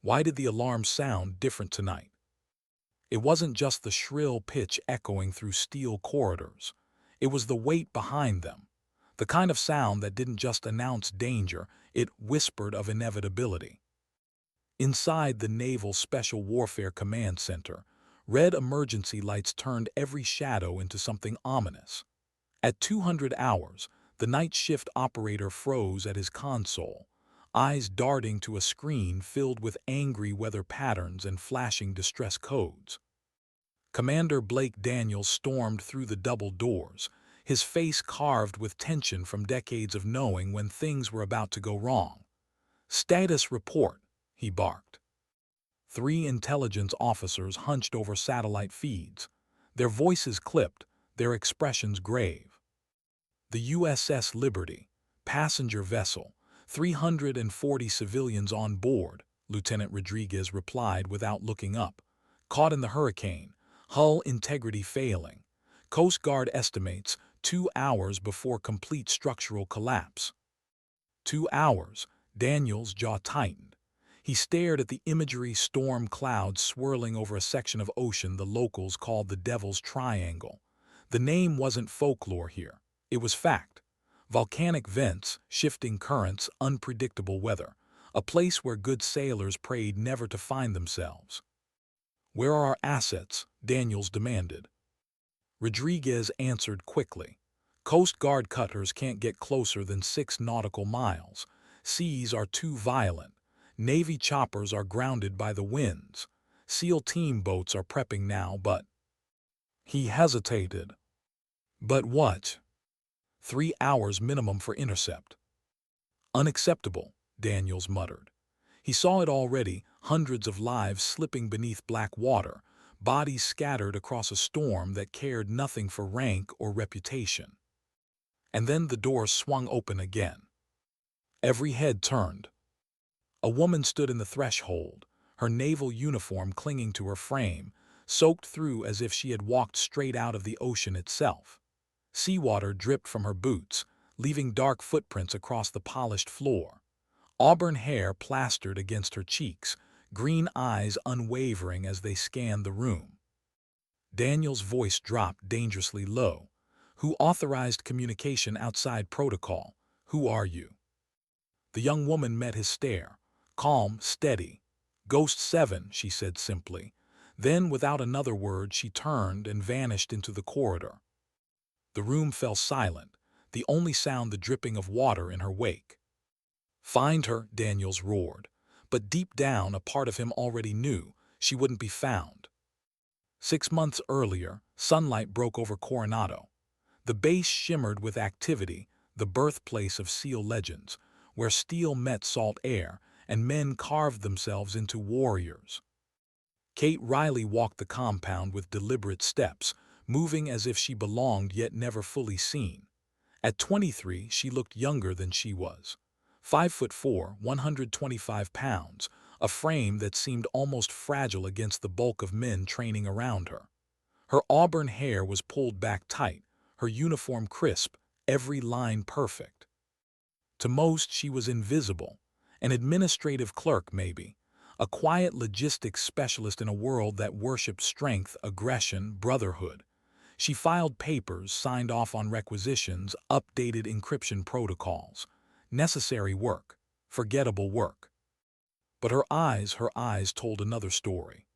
Why did the alarm sound different tonight? It wasn't just the shrill pitch echoing through steel corridors. It was the weight behind them. The kind of sound that didn't just announce danger, it whispered of inevitability. Inside the Naval Special Warfare Command Center, red emergency lights turned every shadow into something ominous. At 200 hours, the night shift operator froze at his console, eyes darting to a screen filled with angry weather patterns and flashing distress codes. Commander Blake Daniels stormed through the double doors, his face carved with tension from decades of knowing when things were about to go wrong. "Status report," he barked. Three intelligence officers hunched over satellite feeds, their voices clipped, their expressions grave. The USS Liberty, passenger vessel, 340 civilians on board, Lieutenant Rodriguez replied without looking up. Caught in the hurricane, hull integrity failing. Coast Guard estimates 2 hours before complete structural collapse. 2 hours, Daniel's jaw tightened. He stared at the imagery storm clouds swirling over a section of ocean the locals called the Devil's Triangle. The name wasn't folklore here. It was fact. Volcanic vents, shifting currents, unpredictable weather. A place where good sailors prayed never to find themselves. "Where are our assets?" Daniels demanded. Rodriguez answered quickly. "Coast Guard cutters can't get closer than 6 nautical miles. Seas are too violent. Navy choppers are grounded by the winds. SEAL team boats are prepping now, but—" He hesitated. "But what?" 3 hours minimum for intercept. "Unacceptable," Daniels muttered. He saw it already, hundreds of lives slipping beneath black water, bodies scattered across a storm that cared nothing for rank or reputation. And then the door swung open again. Every head turned. A woman stood in the threshold, her naval uniform clinging to her frame, soaked through as if she had walked straight out of the ocean itself. Seawater dripped from her boots, leaving dark footprints across the polished floor. Auburn hair plastered against her cheeks, green eyes unwavering as they scanned the room. Daniel's voice dropped dangerously low. "Who authorized communication outside protocol? Who are you?" The young woman met his stare. Calm, steady. "Ghost 7, she said simply. Then, without another word, she turned and vanished into the corridor. The room fell silent, the only sound the dripping of water in her wake. "Find her," Daniels roared. But deep down, a part of him already knew she wouldn't be found. 6 months earlier, sunlight broke over Coronado. The base shimmered with activity, the birthplace of SEAL legends, where steel met salt air and men carved themselves into warriors. Kate Riley walked the compound with deliberate steps, moving as if she belonged yet never fully seen. At 23, she looked younger than she was. 5'4", 125 pounds, a frame that seemed almost fragile against the bulk of men training around her. Her auburn hair was pulled back tight, her uniform crisp, every line perfect. To most, she was invisible, an administrative clerk maybe, a quiet logistics specialist in a world that worshipped strength, aggression, brotherhood. She filed papers, signed off on requisitions, updated encryption protocols. Necessary work, forgettable work. But her eyes told another story.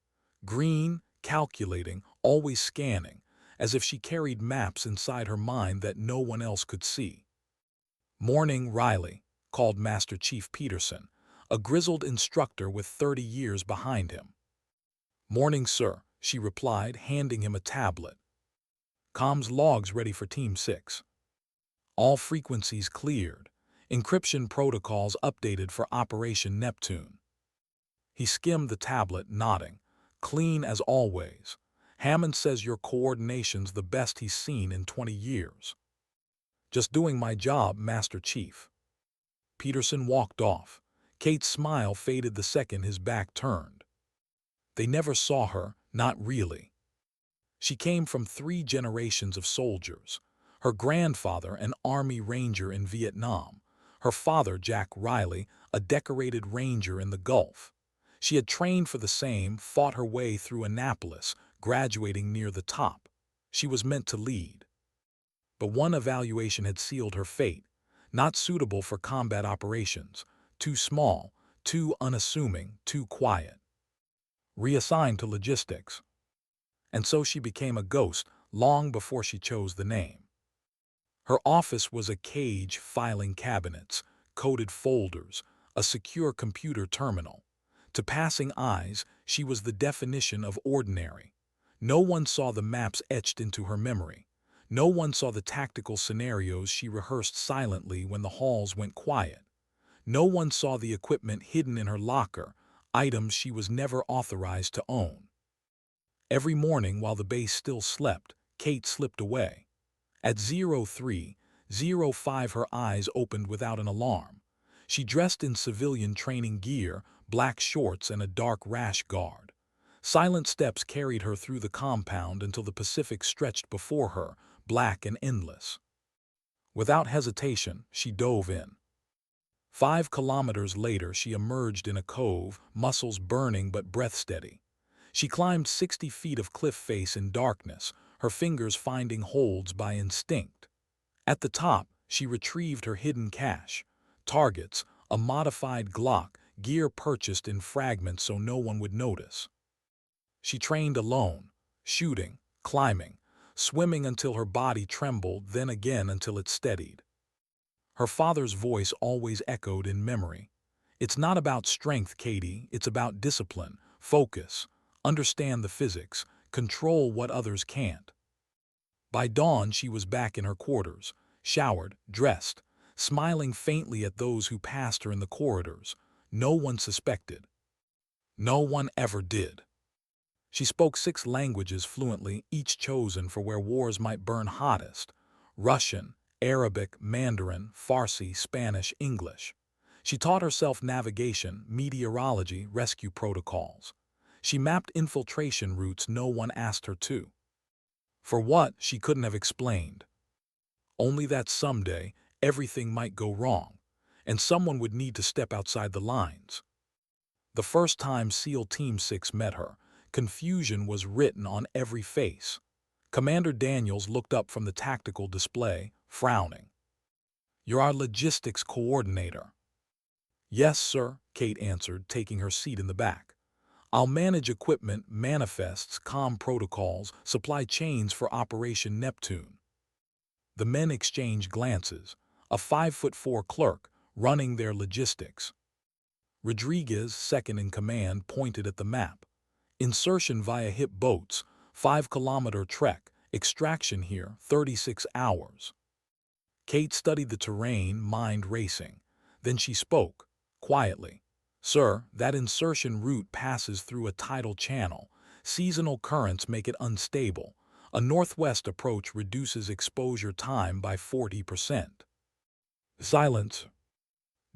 Green, calculating, always scanning, as if she carried maps inside her mind that no one else could see. "Morning, Riley," called Master Chief Peterson, a grizzled instructor with 30 years behind him. "Morning, sir," she replied, handing him a tablet. "Comms logs ready for Team 6. All frequencies cleared. Encryption protocols updated for Operation Neptune." He skimmed the tablet, nodding. "Clean as always. Hammond says your coordination's the best he's seen in 20 years. Just doing my job, Master Chief." Peterson walked off. Kate's smile faded the second his back turned. They never saw her, not really. She came from 3 generations of soldiers. Her grandfather, an Army Ranger in Vietnam. Her father, Jack Riley, a decorated ranger in the Gulf. She had trained for the same, fought her way through Annapolis, graduating near the top. She was meant to lead. But one evaluation had sealed her fate. Not suitable for combat operations, too small, too unassuming, too quiet. Reassigned to logistics. And so she became a ghost long before she chose the name. Her office was a cage, filing cabinets, coded folders, a secure computer terminal. To passing eyes, she was the definition of ordinary. No one saw the maps etched into her memory. No one saw the tactical scenarios she rehearsed silently when the halls went quiet. No one saw the equipment hidden in her locker, items she was never authorized to own. Every morning while the base still slept, Kate slipped away. At 03:05 her eyes opened without an alarm. She dressed in civilian training gear, black shorts and a dark rash guard. Silent steps carried her through the compound until the Pacific stretched before her, black and endless. Without hesitation, she dove in. 5 kilometers later she emerged in a cove, muscles burning but breath steady. She climbed 60 feet of cliff face in darkness, her fingers finding holds by instinct. At the top, she retrieved her hidden cache. Targets, a modified Glock, gear purchased in fragments so no one would notice. She trained alone, shooting, climbing, swimming until her body trembled, then again until it steadied. Her father's voice always echoed in memory. "It's not about strength, Katie, it's about discipline, focus, understand the physics, control what others can't." By dawn she was back in her quarters, showered, dressed, smiling faintly at those who passed her in the corridors. No one suspected. No one ever did. She spoke 6 languages fluently, each chosen for where wars might burn hottest: Russian, Arabic, Mandarin, Farsi, Spanish, English. She taught herself navigation, meteorology, rescue protocols. She mapped infiltration routes no one asked her to. For what, she couldn't have explained. Only that someday, everything might go wrong, and someone would need to step outside the lines. The first time SEAL Team 6 met her, confusion was written on every face. Commander Daniels looked up from the tactical display, frowning. "You're our logistics coordinator." "Yes, sir," Kate answered, taking her seat in the back. "I'll manage equipment, manifests, comm protocols, supply chains for Operation Neptune." The men exchanged glances. A 5'4" clerk, running their logistics. Rodriguez, second in command, pointed at the map. "Insertion via hip boats, 5-kilometer trek, extraction here, 36 hours. Kate studied the terrain, mind racing. Then she spoke, quietly. "Sir, that insertion route passes through a tidal channel. Seasonal currents make it unstable. A northwest approach reduces exposure time by 40%. Silence.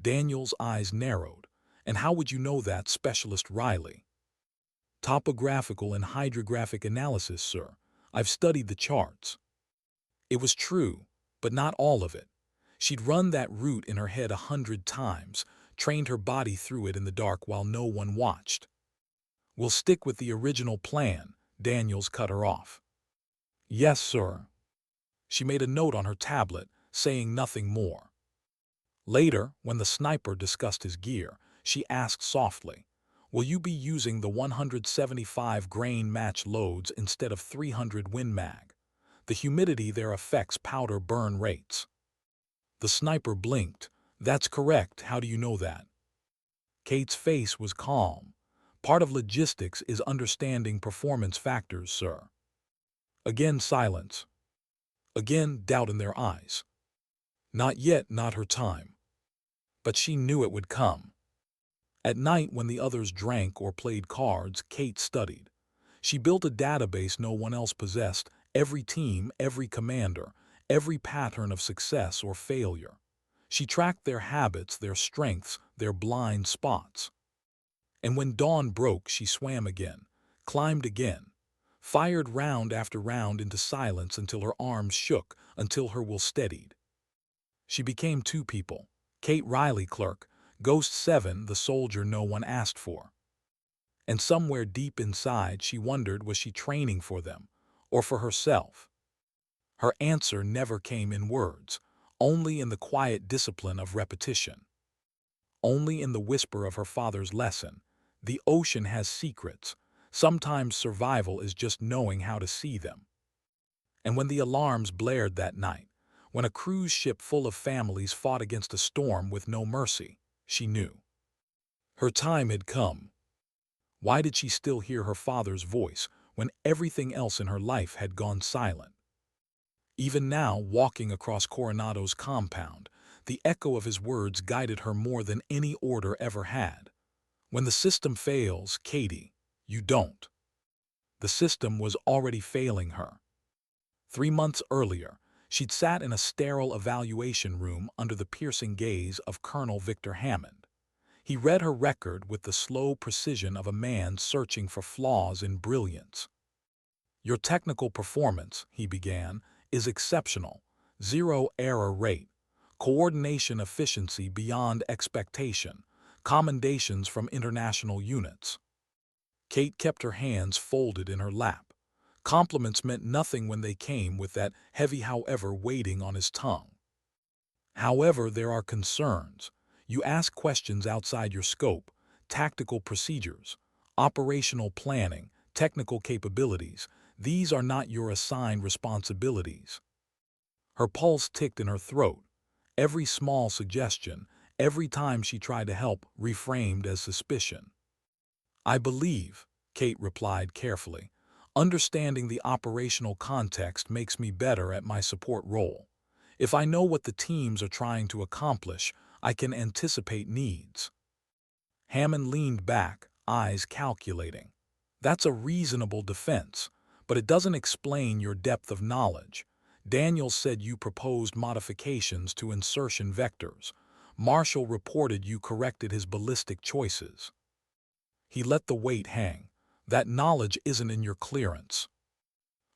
Daniel's eyes narrowed. "And how would you know that, Specialist Riley?" "Topographical and hydrographic analysis, sir. I've studied the charts." It was true, but not all of it. She'd run that route in her head 100 times, trained her body through it in the dark while no one watched. "We'll stick with the original plan," Daniels cut her off. "Yes, sir." She made a note on her tablet, saying nothing more. Later, when the sniper discussed his gear, she asked softly, "Will you be using the 175 grain match loads instead of 300 Win Mag? The humidity there affects powder burn rates." The sniper blinked. "That's correct. How do you know that?" Kate's face was calm. "Part of logistics is understanding performance factors, sir." Again silence. Again doubt in their eyes. Not yet, not her time. But she knew it would come. At night when the others drank or played cards, Kate studied. She built a database no one else possessed, every team, every commander, every pattern of success or failure. She tracked their habits, their strengths, their blind spots. And when dawn broke, she swam again, climbed again, fired round after round into silence until her arms shook, until her will steadied. She became 2 people. Kate Riley, clerk, Ghost 7, the soldier no one asked for. And somewhere deep inside she wondered, was she training for them, or for herself? Her answer never came in words, only in the quiet discipline of repetition. Only in the whisper of her father's lesson. The ocean has secrets. Sometimes survival is just knowing how to see them. And when the alarms blared that night, when a cruise ship full of families fought against a storm with no mercy, she knew. Her time had come. Why did she still hear her father's voice when everything else in her life had gone silent? Even now, walking across Coronado's compound, the echo of his words guided her more than any order ever had. When the system fails, Katie, you don't. The system was already failing her. 3 months earlier, she'd sat in a sterile evaluation room under the piercing gaze of Colonel Victor Hammond. He read her record with the slow precision of a man searching for flaws in brilliance. Your technical performance, he began, is exceptional. 0 error rate. Coordination efficiency beyond expectation. Commendations from international units. Kate kept her hands folded in her lap. Compliments meant nothing when they came with that heavy however waiting on his tongue. However, there are concerns. You ask questions outside your scope, tactical procedures, operational planning, technical capabilities. These are not your assigned responsibilities. Her pulse ticked in her throat. Every small suggestion, every time she tried to help, reframed as suspicion. I believe, Kate replied carefully, understanding the operational context makes me better at my support role. If I know what the teams are trying to accomplish, I can anticipate needs. Hammond leaned back, eyes calculating. That's a reasonable defense, but it doesn't explain your depth of knowledge. Daniel said you proposed modifications to insertion vectors. Marshall reported you corrected his ballistic choices. He let the weight hang. That knowledge isn't in your clearance.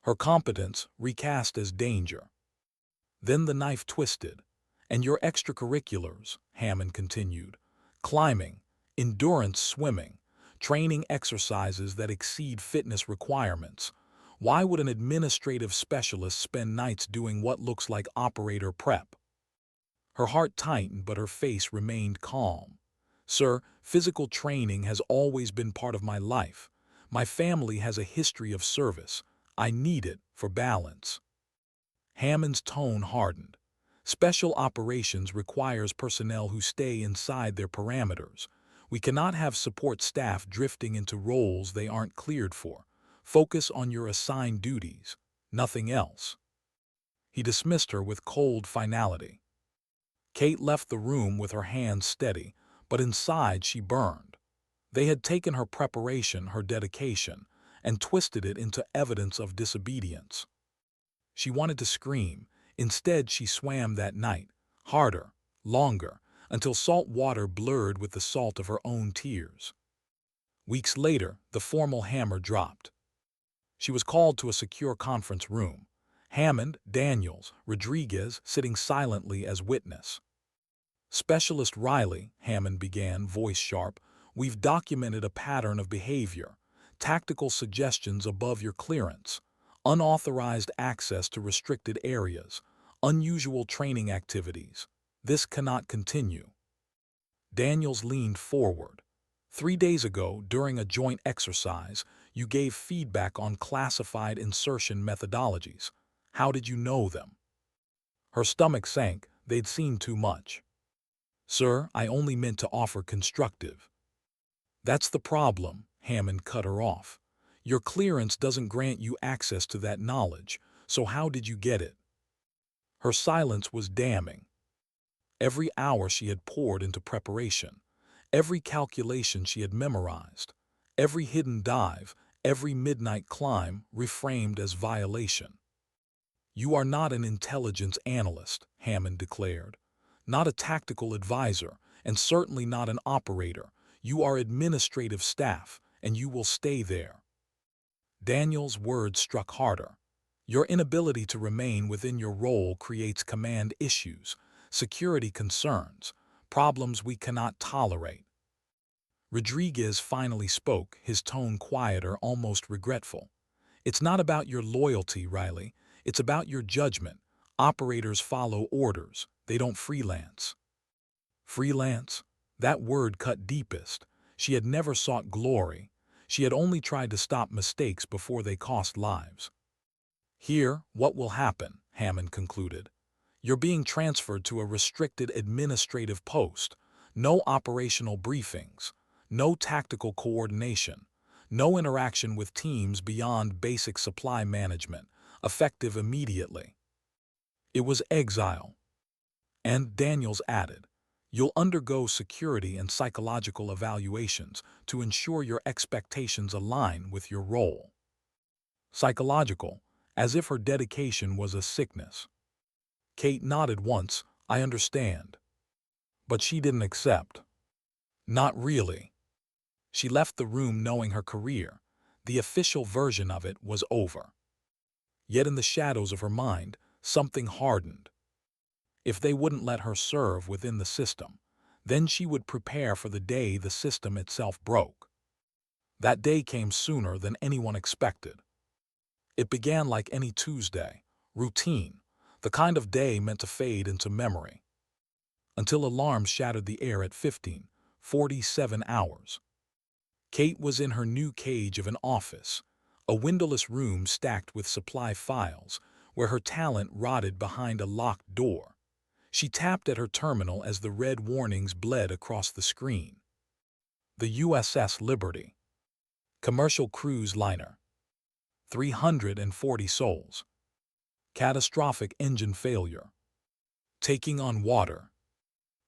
Her competence recast as danger. Then the knife twisted. And your extracurriculars, Hammond continued. Climbing, endurance swimming, training exercises that exceed fitness requirements. Why would an administrative specialist spend nights doing what looks like operator prep? Her heart tightened, but her face remained calm. Sir, physical training has always been part of my life. My family has a history of service. I need it for balance. Hammond's tone hardened. Special operations requires personnel who stay inside their parameters. We cannot have support staff drifting into roles they aren't cleared for. Focus on your assigned duties, nothing else. He dismissed her with cold finality. Kate left the room with her hands steady, but inside she burned. They had taken her preparation, her dedication, and twisted it into evidence of disobedience. She wanted to scream. Instead, she swam that night, harder, longer, until salt water blurred with the salt of her own tears. Weeks later, the formal hammer dropped. She was called to a secure conference room. Hammond, Daniels, Rodriguez sitting silently as witness. Specialist Riley, Hammond began, voice sharp, we've documented a pattern of behavior, tactical suggestions above your clearance, unauthorized access to restricted areas, unusual training activities. This cannot continue. Daniels leaned forward. 3 days ago, during a joint exercise, you gave feedback on classified insertion methodologies. How did you know them? Her stomach sank. They'd seen too much. Sir, I only meant to offer constructive. That's the problem, Hammond cut her off. Your clearance doesn't grant you access to that knowledge, so how did you get it? Her silence was damning. Every hour she had poured into preparation, every calculation she had memorized, every hidden dive, every midnight climb reframed as violation. You are not an intelligence analyst, Hammond declared. Not a tactical advisor, and certainly not an operator. You are administrative staff, and you will stay there. Daniel's words struck harder. Your inability to remain within your role creates command issues, security concerns, problems we cannot tolerate. Rodriguez finally spoke, his tone quieter, almost regretful. It's not about your loyalty, Riley. It's about your judgment. Operators follow orders. They don't freelance. Freelance? That word cut deepest. She had never sought glory. She had only tried to stop mistakes before they cost lives. Here, what will happen, Hammond concluded. You're being transferred to a restricted administrative post. No operational briefings. No tactical coordination. No interaction with teams beyond basic supply management, effective immediately. It was exile. And Daniels added, you'll undergo security and psychological evaluations to ensure your expectations align with your role. Psychological, as if her dedication was a sickness. Kate nodded once, I understand. But she didn't accept. Not really. She left the room knowing her career, the official version of it, was over. Yet in the shadows of her mind, something hardened. If they wouldn't let her serve within the system, then she would prepare for the day the system itself broke. That day came sooner than anyone expected. It began like any Tuesday, routine, the kind of day meant to fade into memory. Until alarms shattered the air at 15:47 hours. Kate was in her new cage of an office, a windowless room stacked with supply files, where her talent rotted behind a locked door. She tapped at her terminal as the red warnings bled across the screen. The USS Liberty. Commercial cruise liner. 340 souls. Catastrophic engine failure. Taking on water.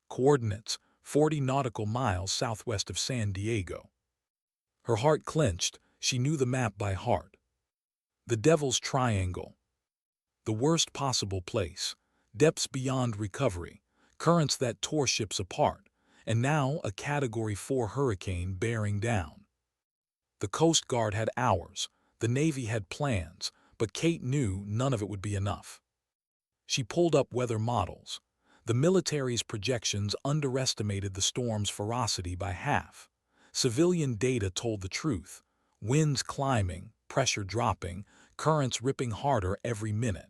Coordinates, 40 nautical miles southwest of San Diego. Her heart clenched. She knew the map by heart. The Devil's Triangle. The worst possible place. Depths beyond recovery. Currents that tore ships apart. And now a Category 4 hurricane bearing down. The Coast Guard had hours. The Navy had plans. But Kate knew none of it would be enough. She pulled up weather models. The military's projections underestimated the storm's ferocity by half. Civilian data told the truth. Winds climbing, pressure dropping, currents ripping harder every minute.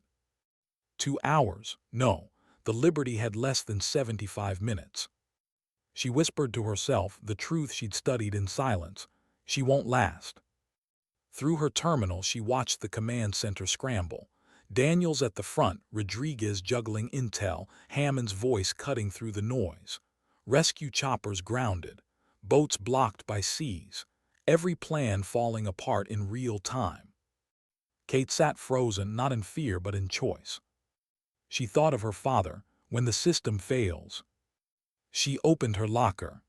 2 hours? No, the Liberty had less than 75 minutes. She whispered to herself the truth she'd studied in silence. She won't last. Through her terminal, she watched the command center scramble. Daniels at the front, Rodriguez juggling intel, Hammond's voice cutting through the noise. Rescue choppers grounded. Boats blocked by seas. Every plan falling apart in real time. Kate sat frozen, not in fear but in choice. She thought of her father, when the system fails. She opened her locker.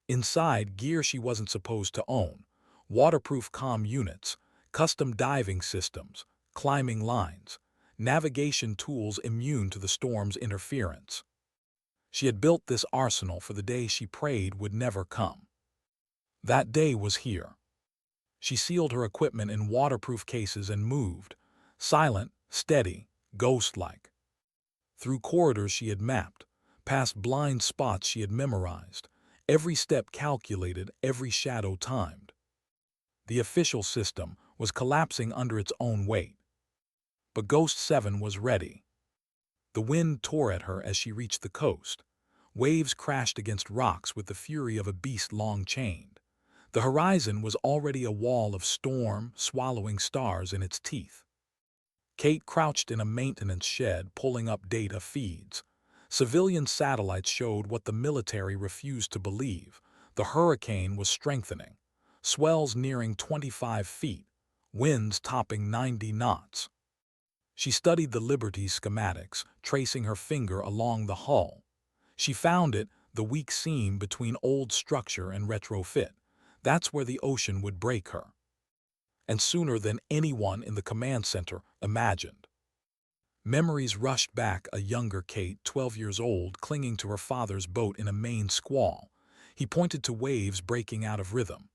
Inside, gear she wasn't supposed to own. Waterproof comm units, custom diving systems, climbing lines, navigation tools immune to the storm's interference. She had built this arsenal for the day she prayed would never come. That day was here. She sealed her equipment in waterproof cases and moved, silent, steady, ghost-like. Through corridors she had mapped, past blind spots she had memorized, every step calculated, every shadow timed. The official system was collapsing under its own weight. But Ghost 7 was ready. The wind tore at her as she reached the coast. Waves crashed against rocks with the fury of a beast long chained. The horizon was already a wall of storm, swallowing stars in its teeth. Kate crouched in a maintenance shed pulling up data feeds. Civilian satellites showed what the military refused to believe. The hurricane was strengthening. Swells nearing 25 feet, winds topping 90 knots. She studied the Liberty's schematics, tracing her finger along the hull. She found it, the weak seam between old structure and retrofit. That's where the ocean would break her. And sooner than anyone in the command center imagined. Memories rushed back, a younger Kate, 12 years old, clinging to her father's boat in a Maine squall. He pointed to waves breaking out of rhythm.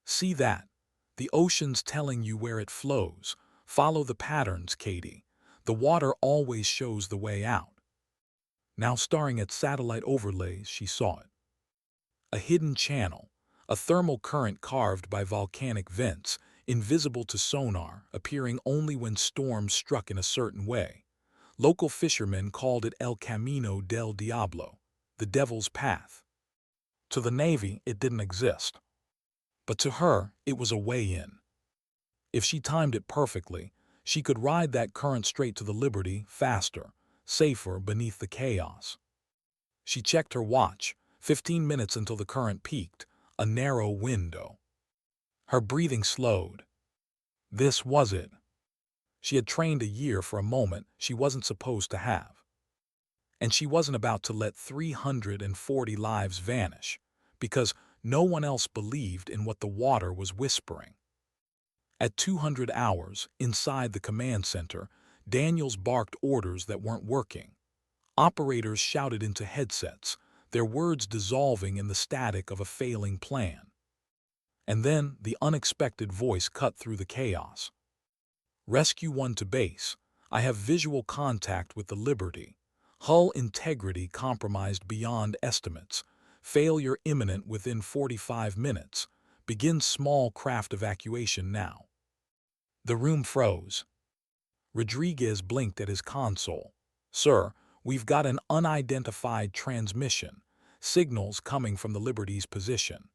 See that? The ocean's telling you where it flows. Follow the patterns, Katie. The water always shows the way out. Now staring at satellite overlays, she saw it. A hidden channel, a thermal current carved by volcanic vents, invisible to sonar, appearing only when storms struck in a certain way. Local fishermen called it El Camino del Diablo, the Devil's Path. To the Navy, it didn't exist. But to her, it was a way in. If she timed it perfectly, she could ride that current straight to the Liberty faster, safer beneath the chaos. She checked her watch, 15 minutes until the current peaked, a narrow window. Her breathing slowed. This was it. She had trained a year for a moment she wasn't supposed to have. And she wasn't about to let 340 lives vanish, because no one else believed in what the water was whispering. At 200 hours, inside the command center, Daniels barked orders that weren't working. Operators shouted into headsets, their words dissolving in the static of a failing plan. And then the unexpected voice cut through the chaos. Rescue 1 to base. I have visual contact with the Liberty. Hull integrity compromised beyond estimates. Failure imminent within 45 minutes. Begin small craft evacuation now. The room froze. Rodriguez blinked at his console. Sir, we've got an unidentified transmission. Signals coming from the Liberty's position.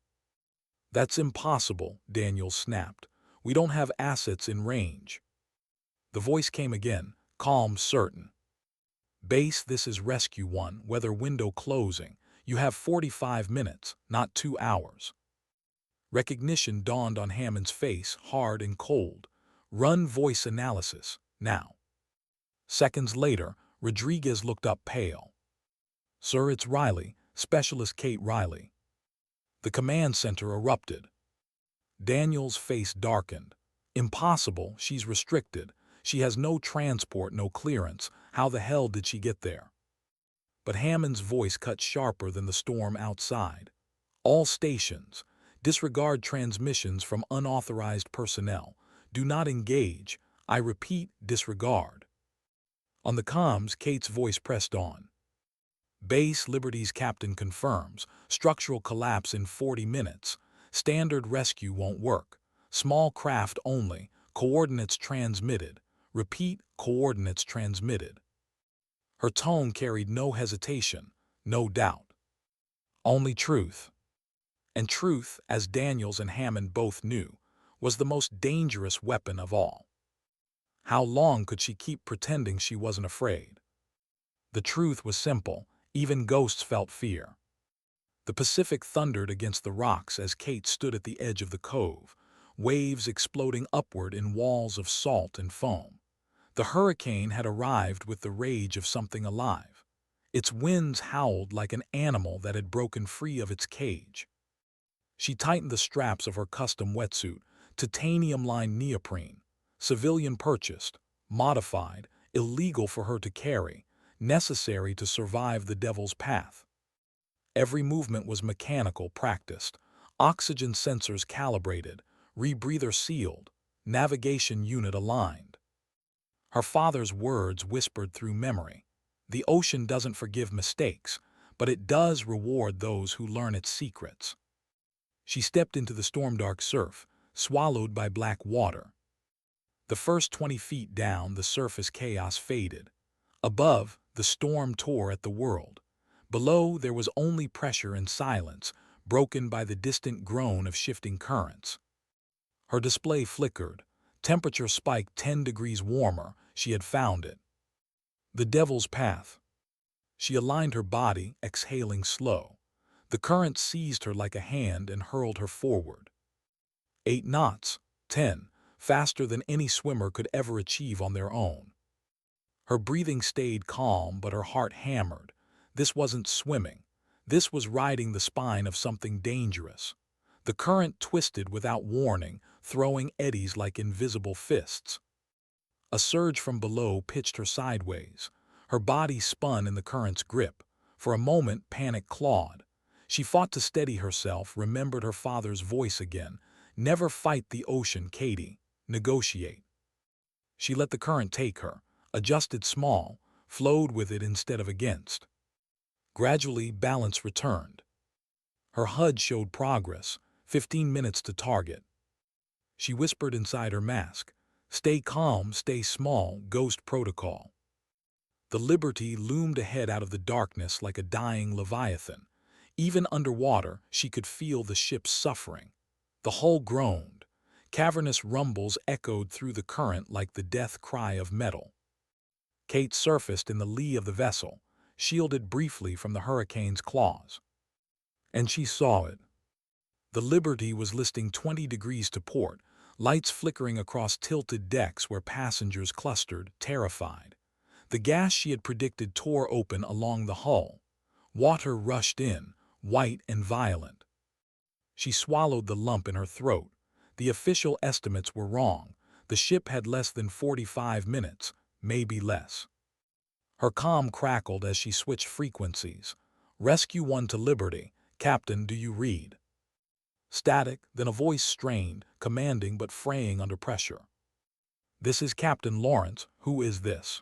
That's impossible, Daniels snapped. We don't have assets in range. The voice came again, calm, certain. Base, this is Rescue 1, weather window closing. You have 45 minutes, not 2 hours. Recognition dawned on Hammond's face, hard and cold. Run voice analysis, now. Seconds later, Rodriguez looked up pale. Sir, it's Riley, Specialist Kate Riley. The command center erupted. Daniel's face darkened. Impossible, she's restricted. She has no transport, no clearance. How the hell did she get there? But Hammond's voice cut sharper than the storm outside. All stations, disregard transmissions from unauthorized personnel. Do not engage. I repeat, disregard. On the comms, Kate's voice pressed on. Base, Liberty's captain confirms. Structural collapse in 40 minutes. Standard rescue won't work. Small craft only. Coordinates transmitted. Repeat, coordinates transmitted. Her tone carried no hesitation, no doubt. Only truth. And truth, as Daniels and Hammond both knew, was the most dangerous weapon of all. How long could she keep pretending she wasn't afraid? The truth was simple. Even ghosts felt fear. The Pacific thundered against the rocks as Kate stood at the edge of the cove, waves exploding upward in walls of salt and foam. The hurricane had arrived with the rage of something alive. Its winds howled like an animal that had broken free of its cage. She tightened the straps of her custom wetsuit, titanium-lined neoprene, civilian purchased, modified, illegal for her to carry, necessary to survive the Devil's Path. Every movement was mechanical, practiced, oxygen sensors calibrated, rebreather sealed, navigation unit aligned. Her father's words whispered through memory. The ocean doesn't forgive mistakes, but it does reward those who learn its secrets. She stepped into the storm-dark surf, swallowed by black water. The first 20 feet down, the surface chaos faded. Above, the storm tore at the world. Below, there was only pressure and silence, broken by the distant groan of shifting currents. Her display flickered. Temperature spiked 10 degrees warmer. She had found it. The Devil's Path. She aligned her body, exhaling slow. The current seized her like a hand and hurled her forward. 8 knots, 10, faster than any swimmer could ever achieve on their own. Her breathing stayed calm, but her heart hammered. This wasn't swimming. This was riding the spine of something dangerous. The current twisted without warning, throwing eddies like invisible fists. A surge from below pitched her sideways. Her body spun in the current's grip. For a moment, panic clawed. She fought to steady herself, remembered her father's voice again. Never fight the ocean, Katie. Negotiate. She let the current take her, adjusted small, flowed with it instead of against. Gradually, balance returned. Her HUD showed progress, 15 minutes to target. She whispered inside her mask. Stay calm, stay small, ghost protocol. The Liberty loomed ahead out of the darkness like a dying leviathan. Even underwater, she could feel the ship's suffering. The hull groaned. Cavernous rumbles echoed through the current like the death cry of metal. Kate surfaced in the lee of the vessel, shielded briefly from the hurricane's claws. And she saw it. The Liberty was listing 20 degrees to port, lights flickering across tilted decks where passengers clustered, terrified. The gas she had predicted tore open along the hull. Water rushed in, white and violent. She swallowed the lump in her throat. The official estimates were wrong. The ship had less than 45 minutes, maybe less. Her comm crackled as she switched frequencies. Rescue 1 to Liberty. Captain, do you read? Static, then a voice strained, commanding but fraying under pressure. This is Captain Lawrence. Who is this?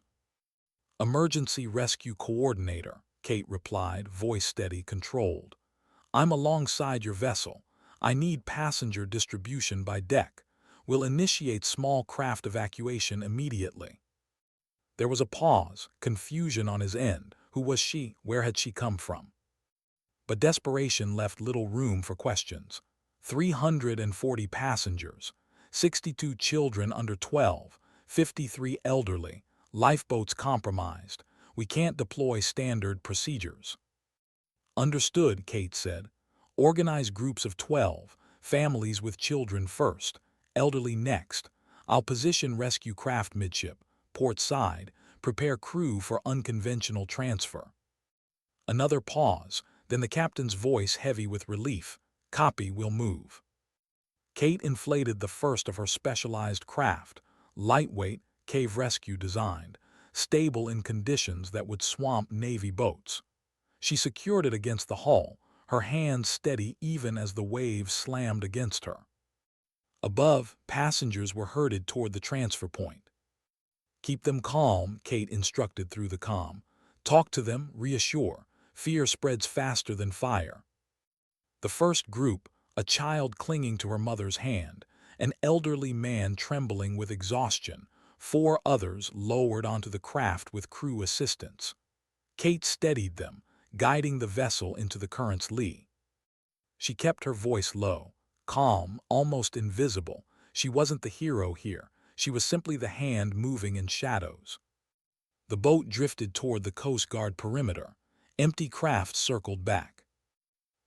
Emergency Rescue Coordinator, Kate replied, voice steady, controlled. I'm alongside your vessel. I need passenger distribution by deck. We'll initiate small craft evacuation immediately. There was a pause, confusion on his end. Who was she? Where had she come from? But desperation left little room for questions. 340 passengers, 62 children under 12, 53 elderly, lifeboats compromised. We can't deploy standard procedures. Understood, Kate said. Organize groups of 12, families with children first, elderly next. I'll position rescue craft midship, port side, prepare crew for unconventional transfer. Another pause, then the captain's voice heavy with relief. Copy, we'll move. Kate inflated the first of her specialized craft, lightweight, cave rescue designed, stable in conditions that would swamp Navy boats. She secured it against the hull, her hands steady even as the waves slammed against her. Above, passengers were herded toward the transfer point. Keep them calm, Kate instructed through the comm. Talk to them, reassure. Fear spreads faster than fire. The first group, a child clinging to her mother's hand, an elderly man trembling with exhaustion, 4 others lowered onto the craft with crew assistance. Kate steadied them, guiding the vessel into the current's lee. She kept her voice low, calm, almost invisible. She wasn't the hero here. She was simply the hand moving in shadows. The boat drifted toward the Coast Guard perimeter. Empty craft circled back.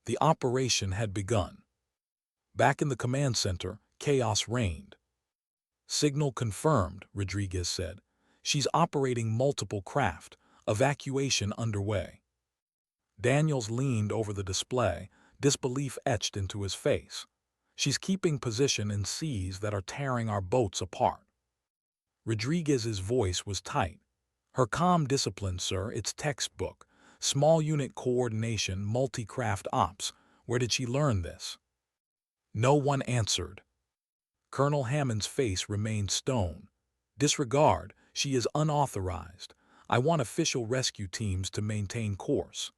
The operation had begun. Back in the command center, chaos reigned. Signal confirmed, Rodriguez said. She's operating multiple craft. Evacuation underway. Daniels leaned over the display, disbelief etched into his face. She's keeping position in seas that are tearing our boats apart. Rodriguez's voice was tight. Her calm discipline, sir, it's textbook. Small unit coordination, multi-craft ops. Where did she learn this? No one answered. Colonel Hammond's face remained stone. Disregard, she is unauthorized. I want official rescue teams to maintain course.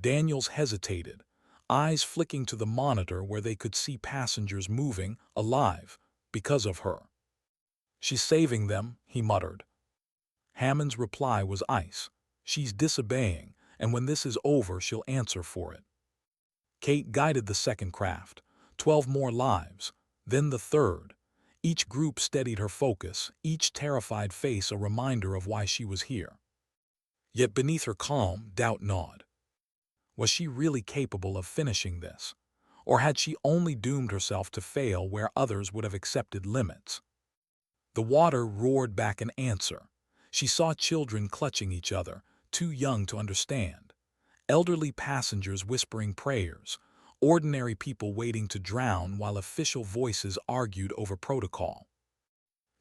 Daniels hesitated, eyes flicking to the monitor where they could see passengers moving, alive, because of her. She's saving them, he muttered. Hammond's reply was ice. She's disobeying, and when this is over, she'll answer for it. Kate guided the second craft, 12 more lives, then the third. Each group steadied her focus, each terrified face a reminder of why she was here. Yet beneath her calm, doubt gnawed. Was she really capable of finishing this? Or had she only doomed herself to fail where others would have accepted limits? The water roared back an answer. She saw children clutching each other, too young to understand. Elderly passengers whispering prayers, ordinary people waiting to drown while official voices argued over protocol.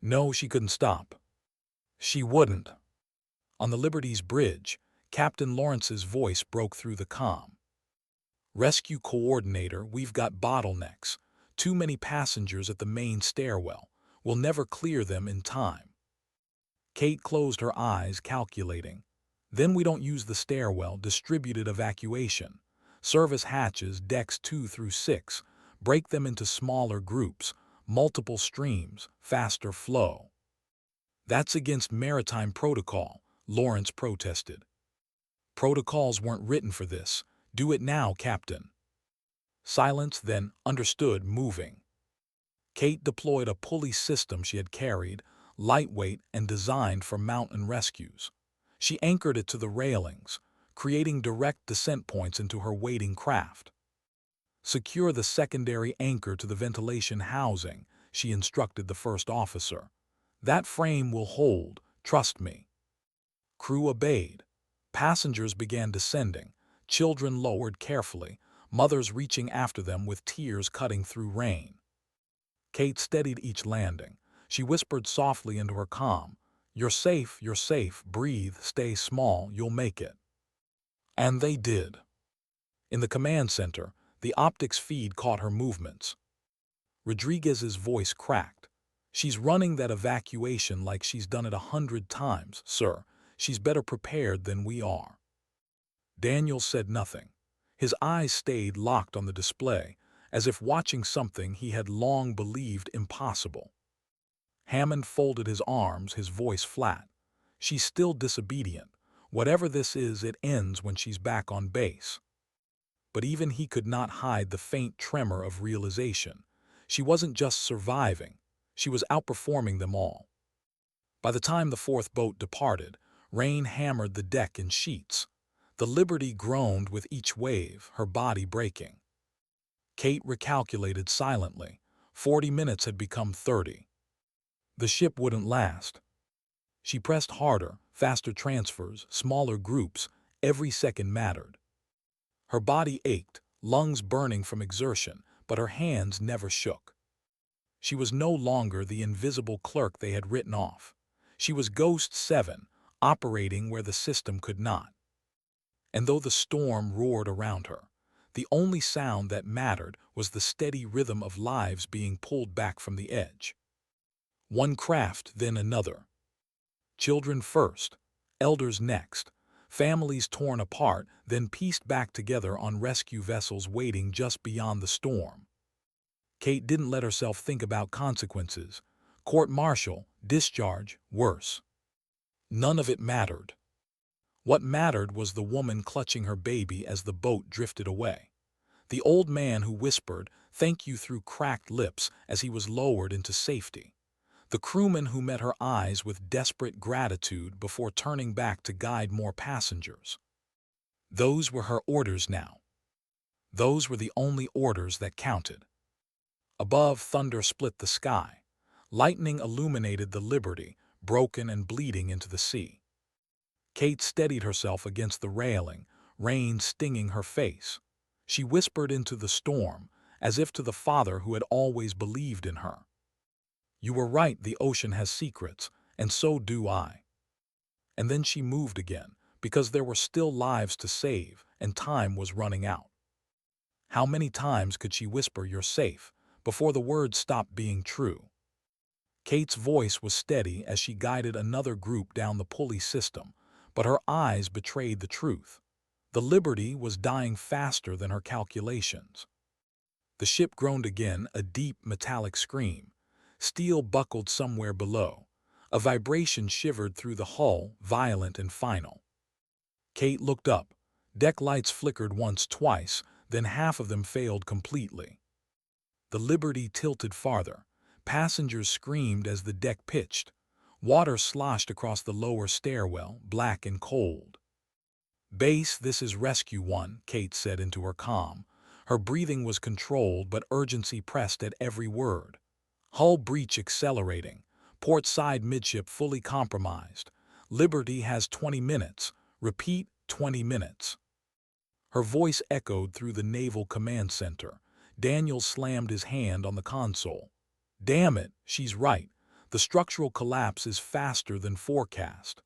No, she couldn't stop. She wouldn't. On the Liberty's bridge, Captain Lawrence's voice broke through the comm. Rescue coordinator, we've got bottlenecks. Too many passengers at the main stairwell. We'll never clear them in time. Kate closed her eyes, calculating. Then we don't use the stairwell, distributed evacuation. Service hatches, decks 2 through 6. Break them into smaller groups, multiple streams, faster flow. That's against maritime protocol, Lawrence protested. Protocols weren't written for this. Do it now, Captain. Silence, then understood, moving. Kate deployed a pulley system she had carried, lightweight and designed for mountain rescues. She anchored it to the railings, creating direct descent points into her waiting craft. Secure the secondary anchor to the ventilation housing, she instructed the first officer. That frame will hold, trust me. Crew obeyed. Passengers began descending, children lowered carefully, mothers reaching after them with tears cutting through rain. Kate steadied each landing. She whispered softly into her comm, you're safe, breathe, stay small, you'll make it. And they did. In the command center, the optics feed caught her movements. Rodriguez's voice cracked. She's running that evacuation like she's done it 100 times, sir. She's better prepared than we are. Daniel said nothing. His eyes stayed locked on the display, as if watching something he had long believed impossible. Hammond folded his arms, his voice flat. She's still disobedient. Whatever this is, it ends when she's back on base. But even he could not hide the faint tremor of realization. She wasn't just surviving. She was outperforming them all. By the time the fourth boat departed, rain hammered the deck in sheets. The Liberty groaned with each wave, her body breaking. Kate recalculated silently. 40 minutes had become 30. The ship wouldn't last. She pressed harder, faster transfers, smaller groups. Every second mattered. Her body ached, lungs burning from exertion, but her hands never shook. She was no longer the invisible clerk they had written off. She was Ghost 7, operating where the system could not. And though the storm roared around her, the only sound that mattered was the steady rhythm of lives being pulled back from the edge. One craft, then another. Children first, elders next, families torn apart, then pieced back together on rescue vessels waiting just beyond the storm. Kate didn't let herself think about consequences. Court-martial, discharge, worse. None of it mattered. What mattered was the woman clutching her baby as the boat drifted away. The old man who whispered, "Thank you," through cracked lips as he was lowered into safety. The crewman who met her eyes with desperate gratitude before turning back to guide more passengers. Those were her orders now. Those were the only orders that counted. Above, thunder split the sky. Lightning illuminated the Liberty, broken and bleeding into the sea. Kate steadied herself against the railing, rain stinging her face. She whispered into the storm, as if to the father who had always believed in her. You were right, the ocean has secrets, and so do I. And then she moved again, because there were still lives to save, and time was running out. How many times could she whisper, "You're safe," before the words stopped being true? Kate's voice was steady as she guided another group down the pulley system, but her eyes betrayed the truth. The Liberty was dying faster than her calculations. The ship groaned again, a deep metallic scream. Steel buckled somewhere below. A vibration shivered through the hull, violent and final. Kate looked up. Deck lights flickered once, twice, then half of them failed completely. The Liberty tilted farther. Passengers screamed as the deck pitched. Water sloshed across the lower stairwell, black and cold. "Base, this is Rescue 1, Kate said into her comm. Her breathing was controlled, but urgency pressed at every word. Hull breach accelerating. Port side midship fully compromised. Liberty has 20 minutes. Repeat, 20 minutes. Her voice echoed through the Naval Command Center. Daniel slammed his hand on the console. Damn it, she's right. The structural collapse is faster than forecast.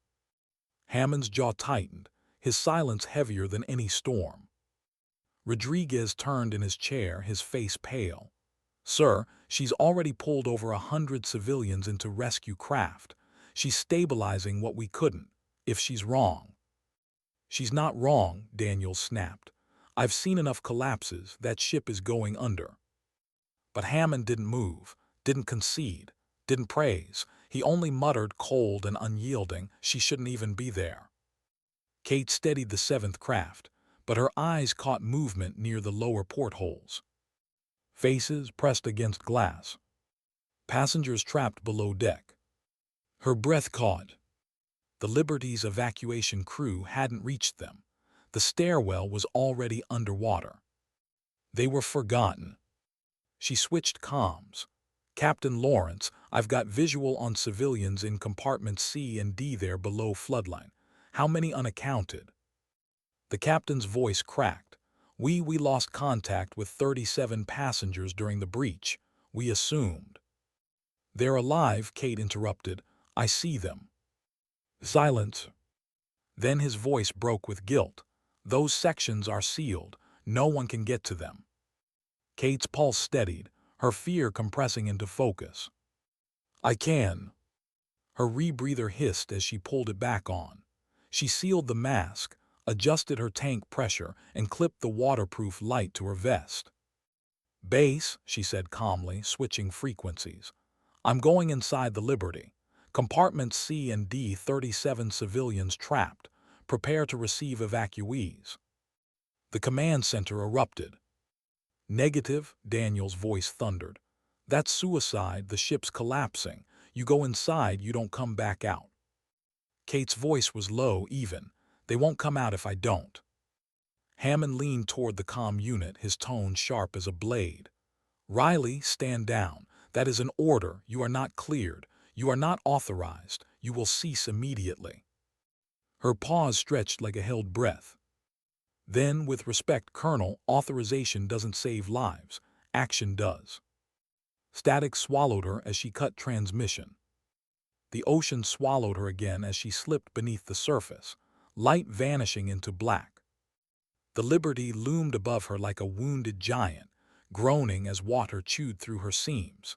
Hammond's jaw tightened, his silence heavier than any storm. Rodriguez turned in his chair, his face pale. Sir, she's already pulled over 100 civilians into rescue craft. She's stabilizing what we couldn't, if she's wrong. She's not wrong, Daniel snapped. I've seen enough collapses, that ship is going under. But Hammond didn't move, didn't concede, didn't praise. He only muttered, cold and unyielding, she shouldn't even be there. Kate steadied the seventh craft, but her eyes caught movement near the lower portholes. Faces pressed against glass. Passengers trapped below deck. Her breath caught. The Liberty's evacuation crew hadn't reached them. The stairwell was already underwater. They were forgotten. She switched comms. Captain Lawrence, I've got visual on civilians in compartments C and D there below floodline. How many unaccounted? The captain's voice cracked. We lost contact with 37 passengers during the breach. We assumed. They're alive, Kate interrupted. I see them. Silence. Then his voice broke with guilt. Those sections are sealed. No one can get to them. Kate's pulse steadied, her fear compressing into focus. I can. Her rebreather hissed as she pulled it back on. She sealed the mask, adjusted her tank pressure, and clipped the waterproof light to her vest. Base, she said calmly, switching frequencies. I'm going inside the Liberty. Compartments C and D, 37 civilians trapped. Prepare to receive evacuees. The command center erupted. Negative, Daniel's voice thundered. That's suicide, the ship's collapsing. You go inside, you don't come back out. Kate's voice was low, even. They won't come out if I don't. Hammond leaned toward the comm unit, his tone sharp as a blade. Riley, stand down. That is an order. You are not cleared. You are not authorized. You will cease immediately. Her pause stretched like a held breath. Then, with respect, Colonel, authorization doesn't save lives. Action does. Static swallowed her as she cut transmission. The ocean swallowed her again as she slipped beneath the surface, light vanishing into black. The Liberty loomed above her like a wounded giant, groaning as water chewed through her seams.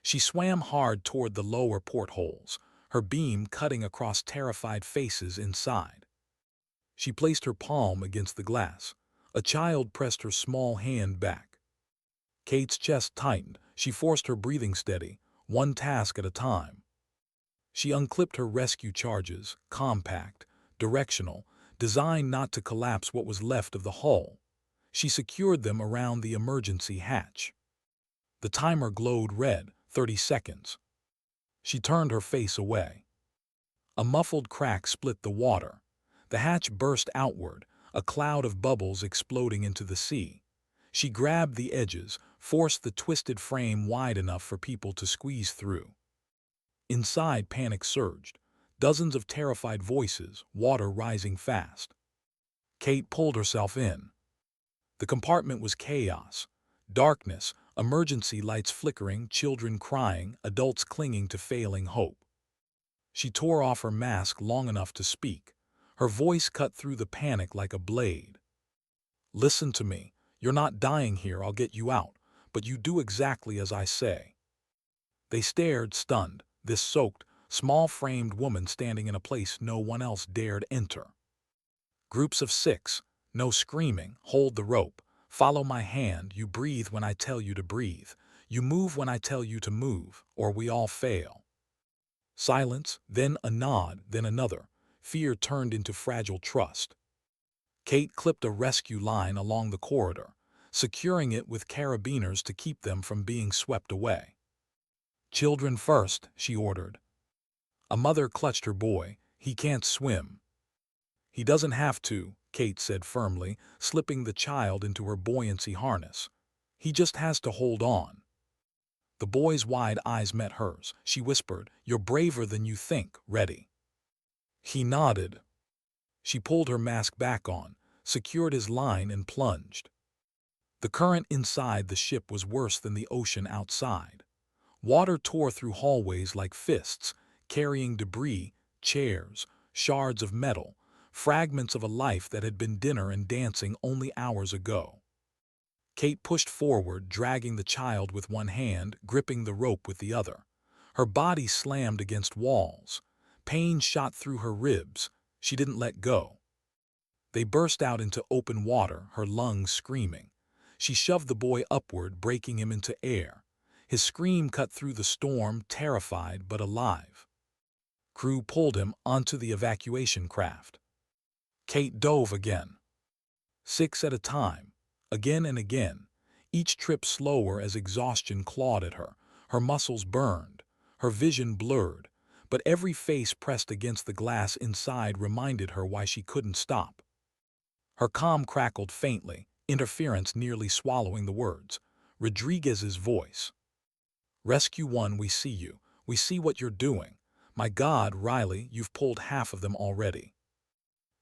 She swam hard toward the lower portholes, her beam cutting across terrified faces inside. She placed her palm against the glass. A child pressed her small hand back. Kate's chest tightened. She forced her breathing steady, one task at a time. She unclipped her rescue charges, compact, directional, designed not to collapse what was left of the hull. She secured them around the emergency hatch. The timer glowed red, 30 seconds. She turned her face away. A muffled crack split the water. The hatch burst outward, a cloud of bubbles exploding into the sea. She grabbed the edges, forced the twisted frame wide enough for people to squeeze through. Inside, panic surged. Dozens of terrified voices, water rising fast. Kate pulled herself in. The compartment was chaos. Darkness, emergency lights flickering, children crying, adults clinging to failing hope. She tore off her mask long enough to speak. Her voice cut through the panic like a blade. Listen to me. You're not dying here, I'll get you out, but you do exactly as I say. They stared, stunned, this soaked, small-framed woman standing in a place no one else dared enter. Groups of 6, no screaming, hold the rope, follow my hand, you breathe when I tell you to breathe, you move when I tell you to move, or we all fail. Silence, then a nod, then another. Fear turned into fragile trust. Kate clipped a rescue line along the corridor, securing it with carabiners to keep them from being swept away. Children first, she ordered. A mother clutched her boy. He can't swim. He doesn't have to, Kate said firmly, slipping the child into her buoyancy harness. He just has to hold on. The boy's wide eyes met hers. She whispered, You're braver than you think, ready. He nodded. She pulled her mask back on, secured his line and plunged. The current inside the ship was worse than the ocean outside. Water tore through hallways like fists, carrying debris, chairs, shards of metal, fragments of a life that had been dinner and dancing only hours ago. Kate pushed forward, dragging the child with one hand, gripping the rope with the other. Her body slammed against walls. Pain shot through her ribs. She didn't let go. They burst out into open water, her lungs screaming. She shoved the boy upward, breaking him into air. His scream cut through the storm, terrified but alive. Crew pulled him onto the evacuation craft. Kate dove again. 6 at a time, again and again, each trip slower as exhaustion clawed at her. Her muscles burned, her vision blurred, but every face pressed against the glass inside reminded her why she couldn't stop. Her comm crackled faintly, interference nearly swallowing the words. Rodriguez's voice. "Rescue 1, we see you. We see what you're doing. My God, Riley, you've pulled half of them already."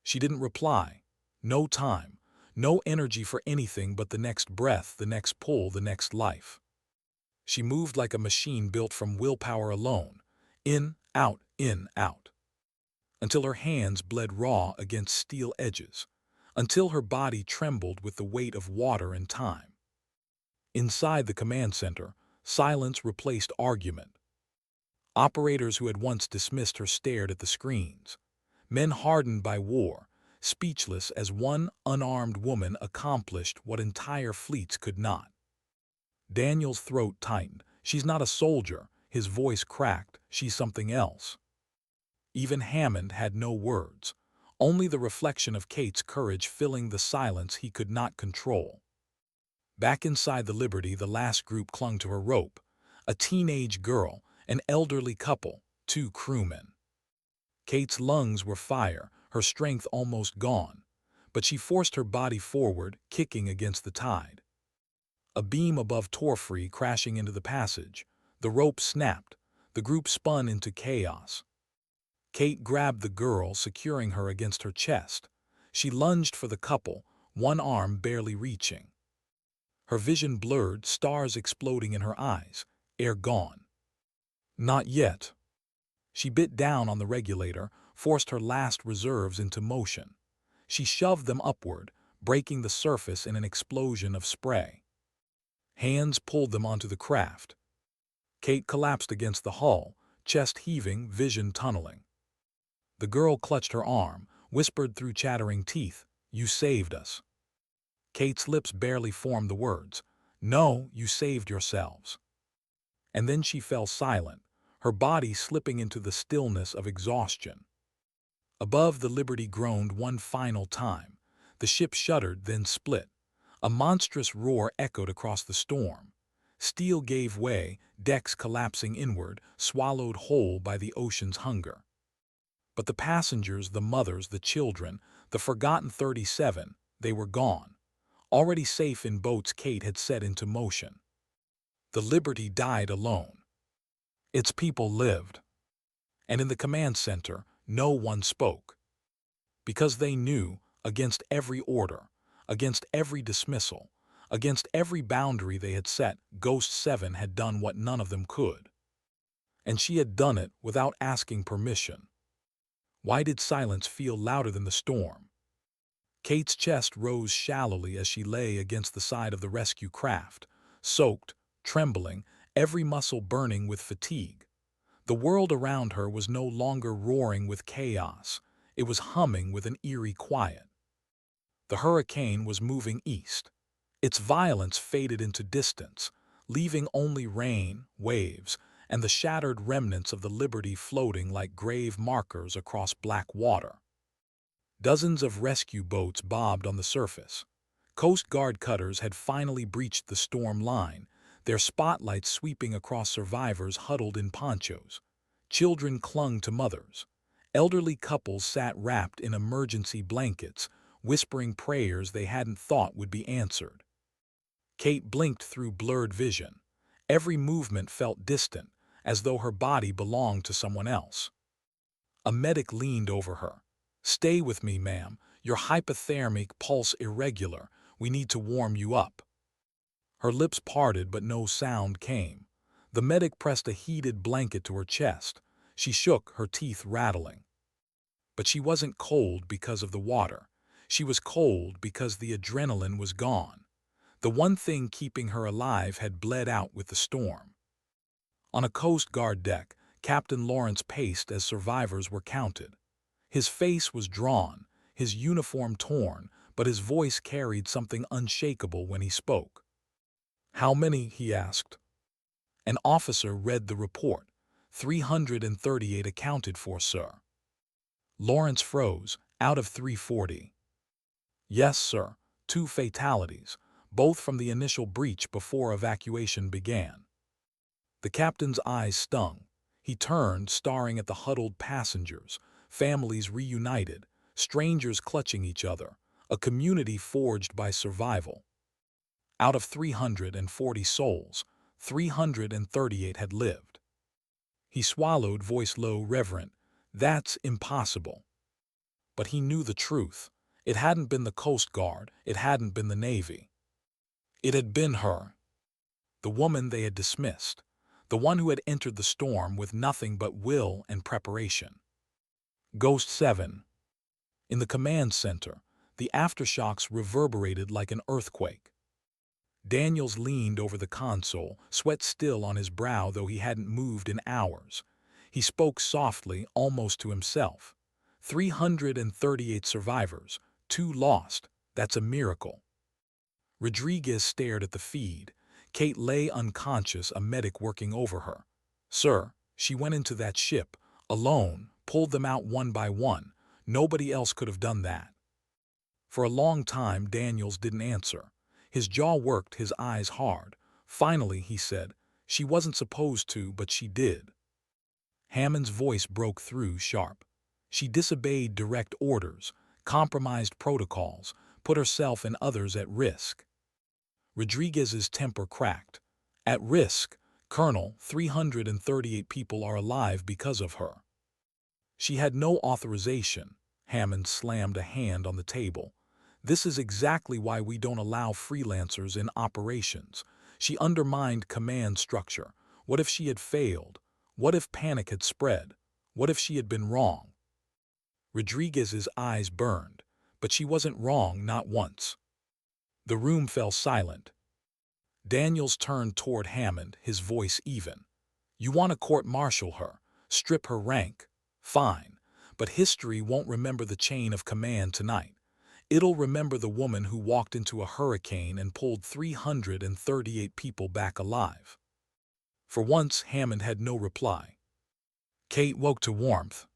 She didn't reply. No time. No energy for anything but the next breath, the next pull, the next life. She moved like a machine built from willpower alone. In, out, until her hands bled raw against steel edges, until her body trembled with the weight of water and time. Inside the command center, silence replaced argument. Operators who had once dismissed her stared at the screens. Men hardened by war, speechless as one unarmed woman accomplished what entire fleets could not. Daniel's throat tightened. "She's not a soldier." His voice cracked. "She's something else." Even Hammond had no words, only the reflection of Kate's courage filling the silence he could not control. Back inside the Liberty, the last group clung to her rope. A teenage girl, an elderly couple, 2 crewmen. Kate's lungs were fire, her strength almost gone, but she forced her body forward, kicking against the tide. A beam above tore free, crashing into the passage. The rope snapped. The group spun into chaos. Kate grabbed the girl, securing her against her chest. She lunged for the couple, one arm barely reaching. Her vision blurred, stars exploding in her eyes. Air gone. Not yet. She bit down on the regulator, forced her last reserves into motion. She shoved them upward, breaking the surface in an explosion of spray. Hands pulled them onto the craft. Kate collapsed against the hull, chest heaving, vision tunneling. The girl clutched her arm, whispered through chattering teeth, "You saved us." Kate's lips barely formed the words, "No, you saved yourselves." And then she fell silent, her body slipping into the stillness of exhaustion. Above, the Liberty groaned one final time. The ship shuddered, then split. A monstrous roar echoed across the storm. Steel gave way, decks collapsing inward, swallowed whole by the ocean's hunger. But the passengers, the mothers, the children, the forgotten 37, they were gone. Already safe in boats Kate had set into motion. The Liberty died alone. Its people lived. And in the command center, no one spoke. Because they knew, against every order, against every dismissal, against every boundary they had set, Ghost 7 had done what none of them could. And she had done it without asking permission. Why did silence feel louder than the storm? Kate's chest rose shallowly as she lay against the side of the rescue craft, soaked, trembling, every muscle burning with fatigue. The world around her was no longer roaring with chaos. It was humming with an eerie quiet. The hurricane was moving east. Its violence faded into distance, leaving only rain, waves, and the shattered remnants of the Liberty floating like grave markers across black water. Dozens of rescue boats bobbed on the surface. Coast Guard cutters had finally breached the storm line, their spotlights sweeping across survivors huddled in ponchos. Children clung to mothers. Elderly couples sat wrapped in emergency blankets, whispering prayers they hadn't thought would be answered. Kate blinked through blurred vision. Every movement felt distant, as though her body belonged to someone else. A medic leaned over her. "Stay with me, ma'am. Your hypothermic pulse irregular. We need to warm you up." Her lips parted, but no sound came. The medic pressed a heated blanket to her chest. She shook, her teeth rattling. But she wasn't cold because of the water. She was cold because the adrenaline was gone. The one thing keeping her alive had bled out with the storm. On a Coast Guard deck, Captain Lawrence paced as survivors were counted. His face was drawn, his uniform torn, but his voice carried something unshakable when he spoke. "How many?" he asked. An officer read the report. 338 accounted for, sir. Lawrence froze. Out of 340. Yes, sir. 2 fatalities, both from the initial breach before evacuation began. The captain's eyes stung. He turned, staring at the huddled passengers, families reunited, strangers clutching each other, a community forged by survival. Out of 340 souls, 338 had lived. He swallowed, voice low, reverent. That's impossible. But he knew the truth. It hadn't been the Coast Guard. It hadn't been the Navy. It had been her. The woman they had dismissed. The one who had entered the storm with nothing but will and preparation. Ghost 7. In the command center, the aftershocks reverberated like an earthquake. Daniels leaned over the console, sweat still on his brow though he hadn't moved in hours. He spoke softly, almost to himself. 338 survivors, 2 lost. That's a miracle. Rodriguez stared at the feed. Kate lay unconscious, a medic working over her. Sir, she went into that ship, alone, pulled them out one by one. Nobody else could have done that. For a long time, Daniels didn't answer. His jaw worked, his eyes hard. Finally, he said, she wasn't supposed to, but she did. Hammond's voice broke through, sharp. She disobeyed direct orders, compromised protocols, put herself and others at risk. Rodriguez's temper cracked. At risk, Colonel, 338 people are alive because of her. She had no authorization. Hammond slammed a hand on the table. This is exactly why we don't allow freelancers in operations. She undermined command structure. What if she had failed? What if panic had spread? What if she had been wrong? Rodriguez's eyes burned, but she wasn't wrong, not once. The room fell silent. Daniels turned toward Hammond, his voice even. You want to court-martial her, strip her rank. Fine, but history won't remember the chain of command tonight. It'll remember the woman who walked into a hurricane and pulled 338 people back alive. For once, Hammond had no reply. Kate woke to warmth.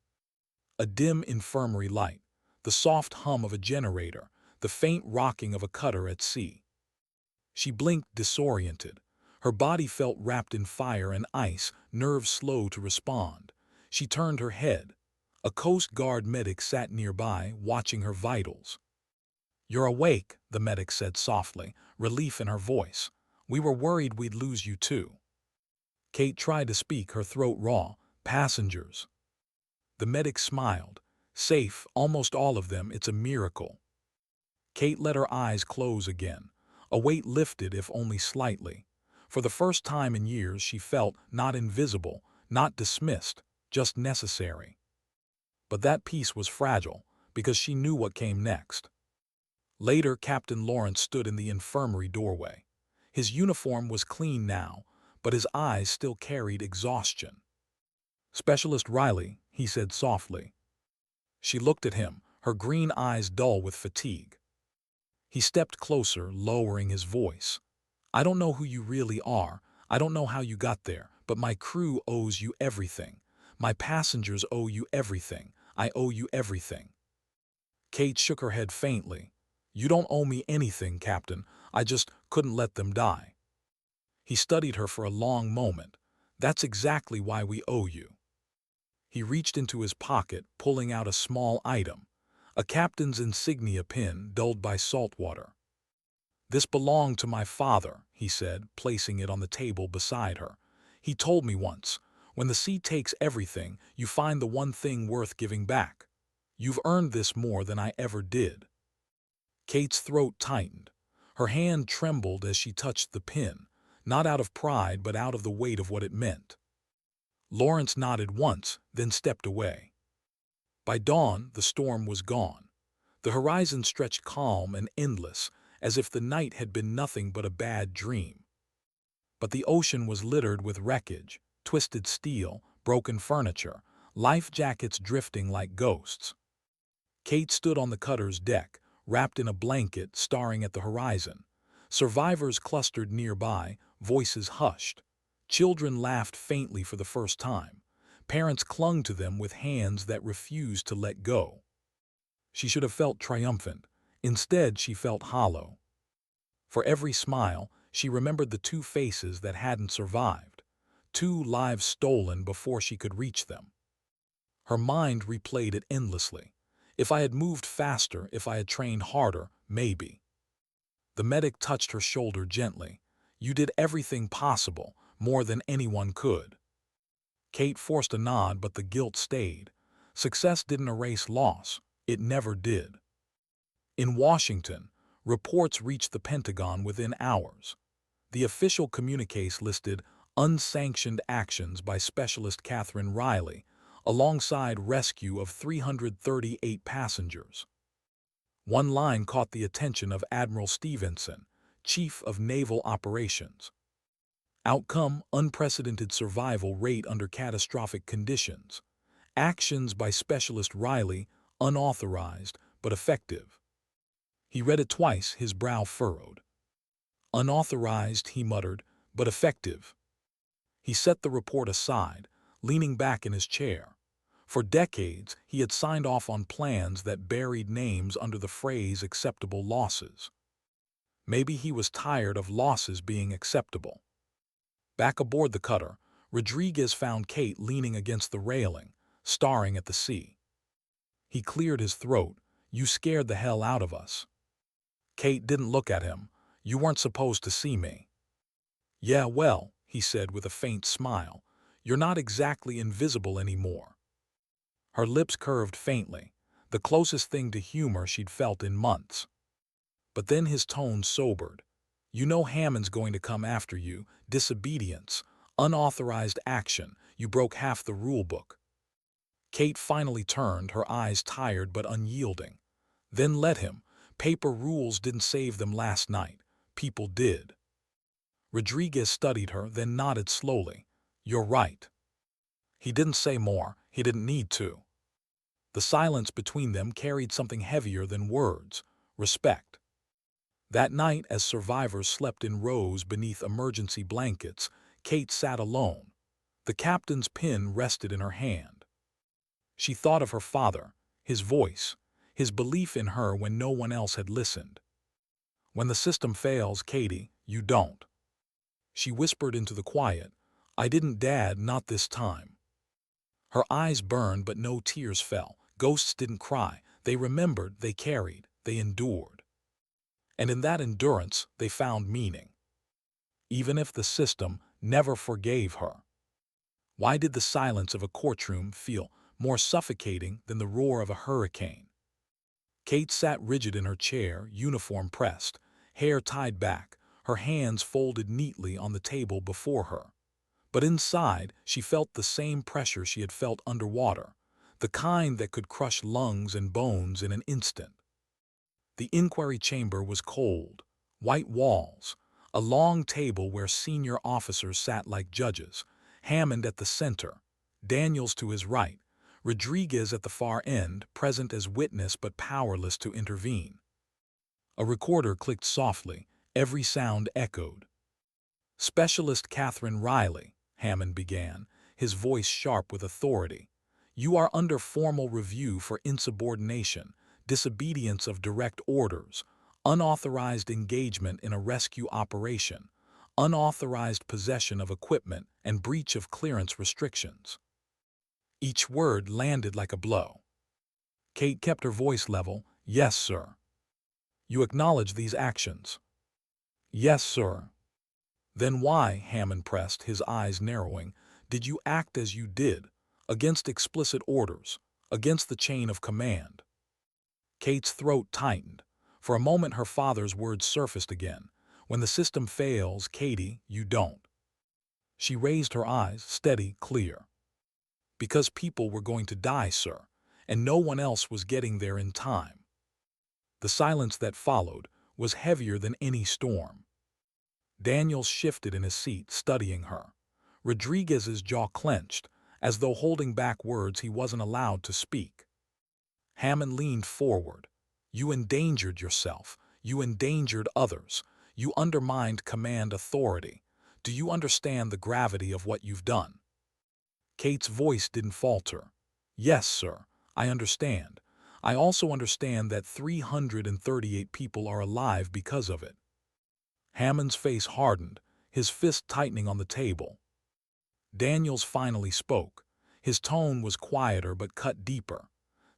A dim infirmary light, the soft hum of a generator, the faint rocking of a cutter at sea. She blinked, disoriented. Her body felt wrapped in fire and ice, nerves slow to respond. She turned her head. A Coast Guard medic sat nearby, watching her vitals. You're awake, the medic said softly, relief in her voice. We were worried we'd lose you too. Kate tried to speak, her throat raw. Passengers. The medic smiled. Safe, almost all of them, it's a miracle. Kate let her eyes close again. A weight lifted, if only slightly. For the first time in years she felt not invisible, not dismissed, just necessary. But that peace was fragile, because she knew what came next. Later, Captain Lawrence stood in the infirmary doorway. His uniform was clean now, but his eyes still carried exhaustion. Specialist Riley, he said softly. She looked at him, her green eyes dull with fatigue. He stepped closer, lowering his voice. I don't know who you really are. I don't know how you got there, but my crew owes you everything. My passengers owe you everything. I owe you everything. Kate shook her head faintly. You don't owe me anything, Captain. I just couldn't let them die. He studied her for a long moment. That's exactly why we owe you. He reached into his pocket, pulling out a small item, a captain's insignia pin dulled by salt water. This belonged to my father, he said, placing it on the table beside her. He told me once, when the sea takes everything, you find the one thing worth giving back. You've earned this more than I ever did. Kate's throat tightened. Her hand trembled as she touched the pin, not out of pride but out of the weight of what it meant. Lawrence nodded once, then stepped away. By dawn, the storm was gone. The horizon stretched calm and endless, as if the night had been nothing but a bad dream. But the ocean was littered with wreckage, twisted steel, broken furniture, life jackets drifting like ghosts. Kate stood on the cutter's deck, wrapped in a blanket, staring at the horizon. Survivors clustered nearby, voices hushed. Children laughed faintly for the first time. Parents clung to them with hands that refused to let go. She should have felt triumphant. Instead, she felt hollow. For every smile, she remembered the two faces that hadn't survived, two lives stolen before she could reach them. Her mind replayed it endlessly. If I had moved faster, if I had trained harder, maybe. The medic touched her shoulder gently. You did everything possible, more than anyone could. Kate forced a nod, but the guilt stayed. Success didn't erase loss. It never did. In Washington, reports reached the Pentagon within hours. The official communiques listed unsanctioned actions by Specialist Catherine Riley, alongside rescue of 338 passengers. One line caught the attention of Admiral Stevenson, Chief of Naval Operations. Outcome: unprecedented survival rate under catastrophic conditions. Actions by Specialist Riley, unauthorized but effective. He read it twice, his brow furrowed. Unauthorized, he muttered, but effective. He set the report aside, leaning back in his chair. For decades, he had signed off on plans that buried names under the phrase acceptable losses. Maybe he was tired of losses being acceptable. Back aboard the cutter, Rodriguez found Kate leaning against the railing, staring at the sea. He cleared his throat. You scared the hell out of us. Kate didn't look at him. You weren't supposed to see me. Yeah, well, he said with a faint smile, you're not exactly invisible anymore. Her lips curved faintly, the closest thing to humor she'd felt in months. But then his tone sobered. You know Hammond's going to come after you. Disobedience, unauthorized action. You broke half the rule book. Kate finally turned, her eyes tired but unyielding. Then let him. Paper rules didn't save them last night. People did. Rodriguez studied her, then nodded slowly. You're right. He didn't say more. He didn't need to. The silence between them carried something heavier than words: respect. That night, as survivors slept in rows beneath emergency blankets, Kate sat alone. The captain's pin rested in her hand. She thought of her father, his voice, his belief in her when no one else had listened. When the system fails, Katie, you don't. She whispered into the quiet. I didn't, Dad, not this time. Her eyes burned, but no tears fell. Ghosts didn't cry. They remembered, they carried, they endured. And in that endurance, they found meaning. Even if the system never forgave her. Why did the silence of a courtroom feel more suffocating than the roar of a hurricane? Kate sat rigid in her chair, uniform pressed, hair tied back, her hands folded neatly on the table before her. But inside, she felt the same pressure she had felt underwater, the kind that could crush lungs and bones in an instant. The inquiry chamber was cold, white walls, a long table where senior officers sat like judges, Hammond at the center, Daniels to his right, Rodriguez at the far end, present as witness but powerless to intervene. A recorder clicked softly, every sound echoed. Specialist Catherine Riley, Hammond began, his voice sharp with authority. You are under formal review for insubordination, disobedience of direct orders, unauthorized engagement in a rescue operation, unauthorized possession of equipment, and breach of clearance restrictions. Each word landed like a blow. Kate kept her voice level. Yes, sir. You acknowledge these actions? Yes, sir. Then why, Hammond pressed, his eyes narrowing, did you act as you did, against explicit orders, against the chain of command? Kate's throat tightened. For a moment her father's words surfaced again. When the system fails, Katie, you don't. She raised her eyes, steady, clear. Because people were going to die, sir, and no one else was getting there in time. The silence that followed was heavier than any storm. Daniels shifted in his seat, studying her. Rodriguez's jaw clenched, as though holding back words he wasn't allowed to speak. Hammond leaned forward. You endangered yourself. You endangered others. You undermined command authority. Do you understand the gravity of what you've done?" Kate's voice didn't falter. "Yes, sir, I understand. I also understand that 338 people are alive because of it." Hammond's face hardened, his fist tightening on the table. Daniels finally spoke. His tone was quieter but cut deeper.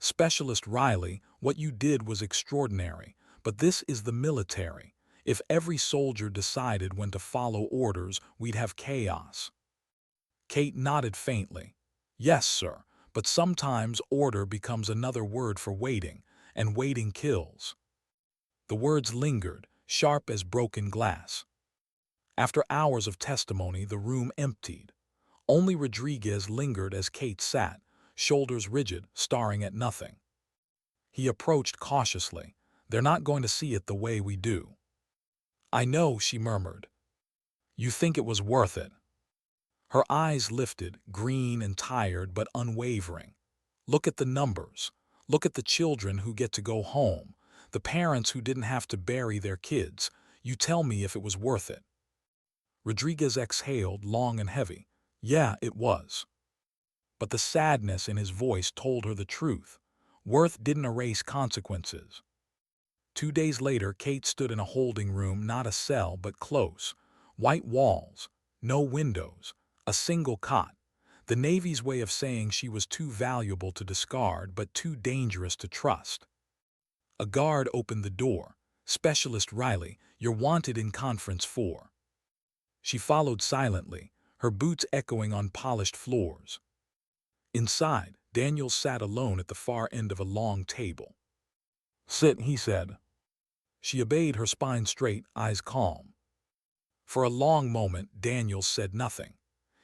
"Specialist Riley, what you did was extraordinary, but this is the military. If every soldier decided when to follow orders, we'd have chaos." Kate nodded faintly. "Yes, sir, but sometimes order becomes another word for waiting, and waiting kills." The words lingered, sharp as broken glass. After hours of testimony, the room emptied. Only Rodriguez lingered as Kate sat, shoulders rigid, staring at nothing. He approached cautiously. "They're not going to see it the way we do." "I know," she murmured. "You think it was worth it." Her eyes lifted, green and tired but unwavering. "Look at the numbers. Look at the children who get to go home, the parents who didn't have to bury their kids. You tell me if it was worth it." Rodriguez exhaled, long and heavy. "Yeah, it was." But the sadness in his voice told her the truth. Worth didn't erase consequences. 2 days later, Kate stood in a holding room, not a cell, but close. White walls, no windows, a single cot. The Navy's way of saying she was too valuable to discard, but too dangerous to trust. A guard opened the door. "Specialist Riley, you're wanted in Conference 4. She followed silently, her boots echoing on polished floors. Inside, Daniel sat alone at the far end of a long table. "Sit," he said. She obeyed, her spine straight, eyes calm. For a long moment, Daniel said nothing.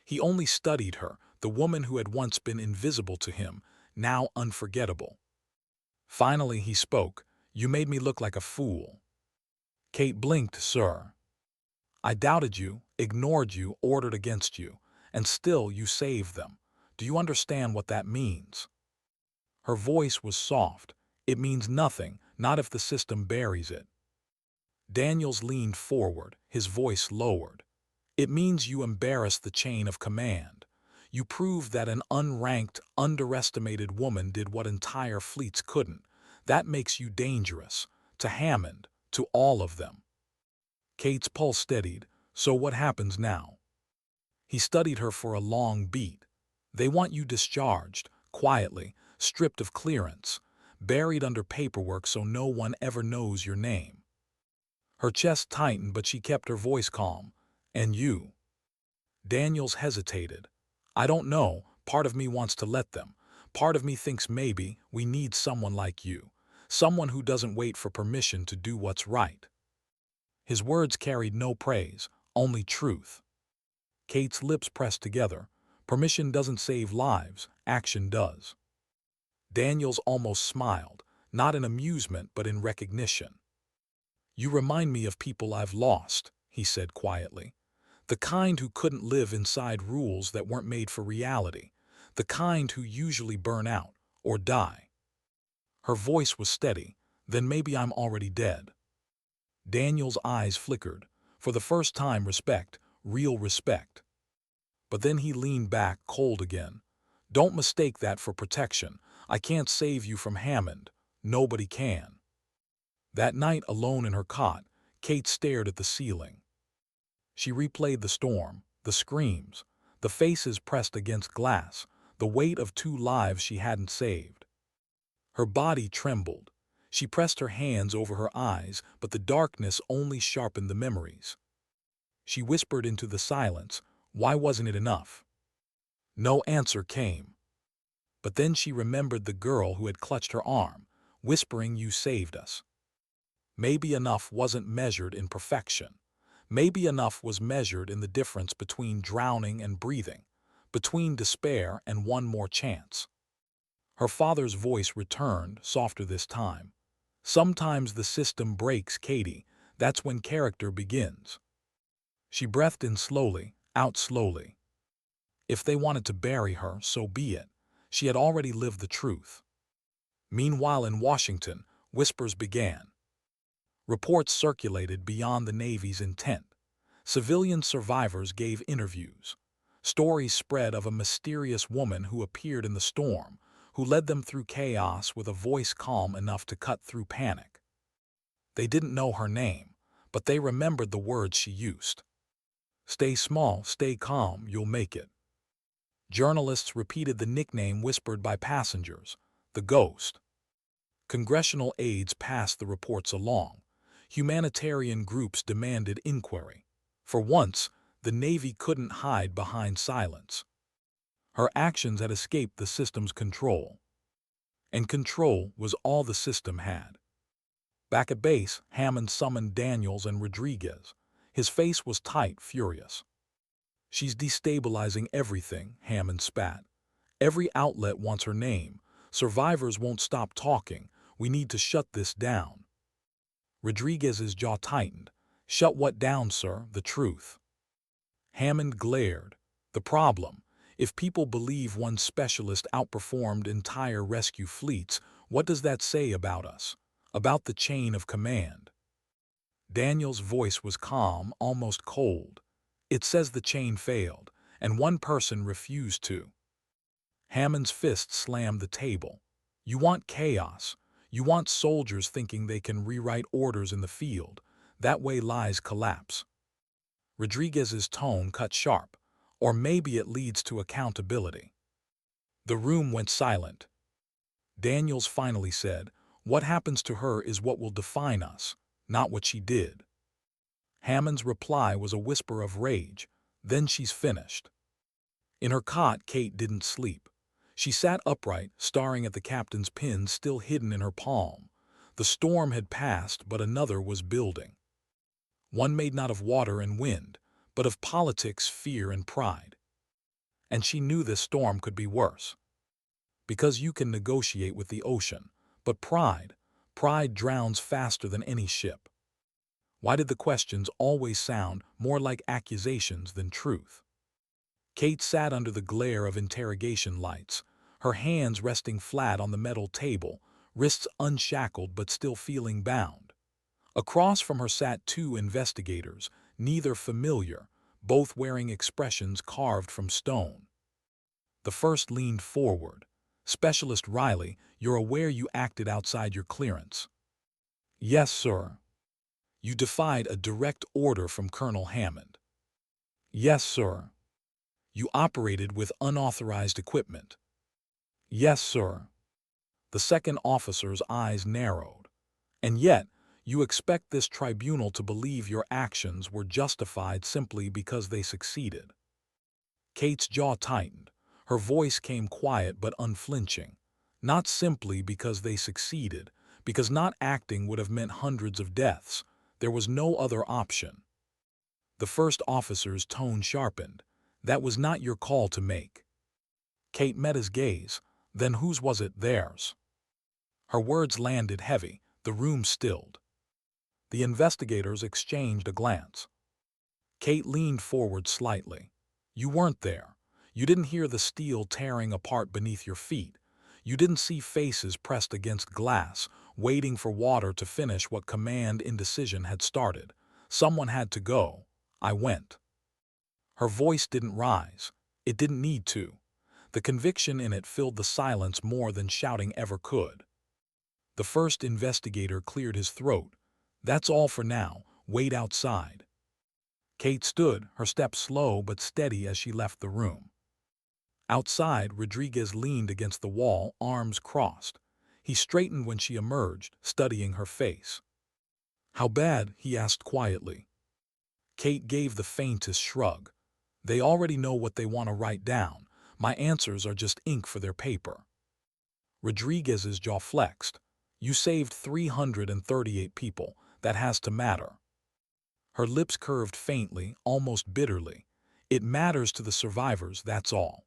He only studied her, the woman who had once been invisible to him, now unforgettable. Finally he spoke. "You made me look like a fool." Kate blinked. "Sir, I doubted you, ignored you, ordered against you, and still you saved them. Do you understand what that means?" Her voice was soft. "It means nothing, not if the system buries it." Daniels leaned forward, his voice lowered. "It means you embarrassed the chain of command. You proved that an unranked, underestimated woman did what entire fleets couldn't. That makes you dangerous. To Hammond, to all of them." Kate's pulse steadied. "So what happens now?" He studied her for a long beat. "They want you discharged, quietly, stripped of clearance, buried under paperwork so no one ever knows your name." Her chest tightened, but she kept her voice calm. "And you?" Daniels hesitated. "I don't know. Part of me wants to let them. Part of me thinks maybe we need someone like you. Someone who doesn't wait for permission to do what's right." His words carried no praise, only truth. Kate's lips pressed together. "Permission doesn't save lives, action does." Daniels almost smiled, not in amusement but in recognition. "You remind me of people I've lost," he said quietly. "The kind who couldn't live inside rules that weren't made for reality. The kind who usually burn out or die." Her voice was steady. "Then maybe I'm already dead." Daniel's eyes flickered. For the first time, respect, real respect. But then he leaned back, cold again. "Don't mistake that for protection. I can't save you from Hammond. Nobody can." That night, alone in her cot, Kate stared at the ceiling. She replayed the storm, the screams, the faces pressed against glass, the weight of 2 lives she hadn't saved. Her body trembled. She pressed her hands over her eyes, but the darkness only sharpened the memories. She whispered into the silence, "Why wasn't it enough?" No answer came. But then she remembered the girl who had clutched her arm, whispering, "You saved us." Maybe enough wasn't measured in perfection. Maybe enough was measured in the difference between drowning and breathing, between despair and one more chance. Her father's voice returned, softer this time. "Sometimes the system breaks, Katie. That's when character begins." She breathed in slowly, out slowly. If they wanted to bury her, so be it. She had already lived the truth. Meanwhile in Washington, Whispers began. Reports circulated beyond the Navy's intent. Civilian survivors gave interviews. Stories spread of a mysterious woman who appeared in the storm, who led them through chaos with a voice calm enough to cut through panic. They didn't know her name, but they remembered the words she used. "Stay small, stay calm, you'll make it." Journalists repeated the nickname whispered by passengers, the Ghost. Congressional aides passed the reports along. Humanitarian groups demanded inquiry. For once, the Navy couldn't hide behind silence. Her actions had escaped the system's control. And control was all the system had. Back at base, Hammond summoned Daniels and Rodriguez. His face was tight, furious. "She's destabilizing everything," Hammond spat. "Every outlet wants her name. Survivors won't stop talking. We need to shut this down." Rodriguez's jaw tightened. "Shut what down, sir? The truth." Hammond glared. "The problem. If people believe one specialist outperformed entire rescue fleets, what does that say about us? About the chain of command?" Daniel's voice was calm, almost cold. "It says the chain failed, and one person refused to." Hammond's fist slammed the table. "You want chaos. You want soldiers thinking they can rewrite orders in the field. That way lies collapse." Rodriguez's tone cut sharp. "Or maybe it leads to accountability." The room went silent. Daniels finally said, "What happens to her is what will define us, not what she did." Hammond's reply was a whisper of rage. "Then she's finished." In her cot, Kate didn't sleep. She sat upright, staring at the captain's pin still hidden in her palm. The storm had passed, but another was building. One made not of water and wind, but of politics, fear, and pride. And she knew this storm could be worse. Because you can negotiate with the ocean, but pride drowns faster than any ship. Why did the questions always sound more like accusations than truth? Kate sat under the glare of interrogation lights, her hands resting flat on the metal table, wrists unshackled but still feeling bound. Across from her sat two investigators, neither familiar, both wearing expressions carved from stone. The first leaned forward. "Specialist Riley, you're aware you acted outside your clearance?" "Yes, sir." "You defied a direct order from Colonel Hammond?" "Yes, sir." "You operated with unauthorized equipment?" "Yes, sir." The second officer's eyes narrowed. "And yet, you expect this tribunal to believe your actions were justified simply because they succeeded?" Kate's jaw tightened. Her voice came quiet but unflinching. "Not simply because they succeeded, because not acting would have meant hundreds of deaths. There was no other option." The first officer's tone sharpened. "That was not your call to make." Kate met his gaze. "Then whose was it? Theirs?" Her words landed heavy. The room stilled. The investigators exchanged a glance. Kate leaned forward slightly. "You weren't there. You didn't hear the steel tearing apart beneath your feet. You didn't see faces pressed against glass, waiting for water to finish what command indecision had started. Someone had to go. I went." Her voice didn't rise. It didn't need to. The conviction in it filled the silence more than shouting ever could. The first investigator cleared his throat. "That's all for now. Wait outside." Kate stood, her step slow but steady as she left the room. Outside, Rodriguez leaned against the wall, arms crossed. He straightened when she emerged, studying her face. "How bad?" he asked quietly. Kate gave the faintest shrug. "They already know what they want to write down. My answers are just ink for their paper." Rodriguez's jaw flexed. "You saved 338 people. That has to matter." Her lips curved faintly, almost bitterly. "It matters to the survivors, that's all."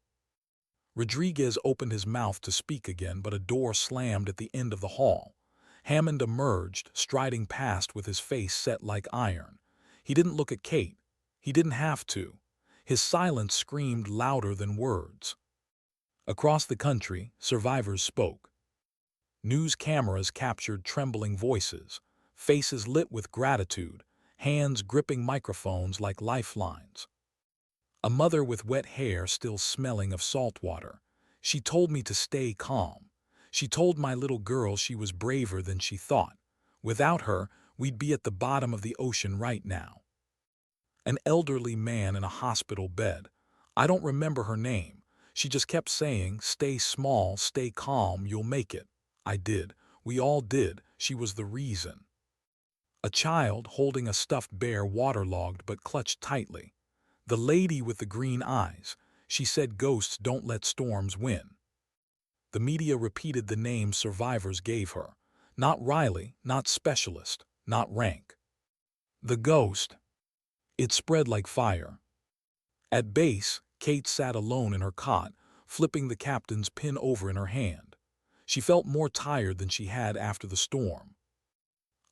Rodriguez opened his mouth to speak again, but a door slammed at the end of the hall. Hammond emerged, striding past with his face set like iron. He didn't look at Kate. He didn't have to. His silence screamed louder than words. Across the country, survivors spoke. News cameras captured trembling voices, faces lit with gratitude, hands gripping microphones like lifelines. A mother with wet hair still smelling of salt water. She told me to stay calm. She told my little girl she was braver than she thought. Without her, we'd be at the bottom of the ocean right now. An elderly man in a hospital bed. I don't remember her name. She just kept saying, "Stay small, stay calm, you'll make it." I did. We all did. She was the reason. A child holding a stuffed bear waterlogged but clutched tightly. The lady with the green eyes. She said ghosts don't let storms win. The media repeated the names survivors gave her. Not Riley, not specialist, not rank. The ghost. It spread like fire. At base, Kate sat alone in her cot, flipping the captain's pin over in her hand. She felt more tired than she had after the storm.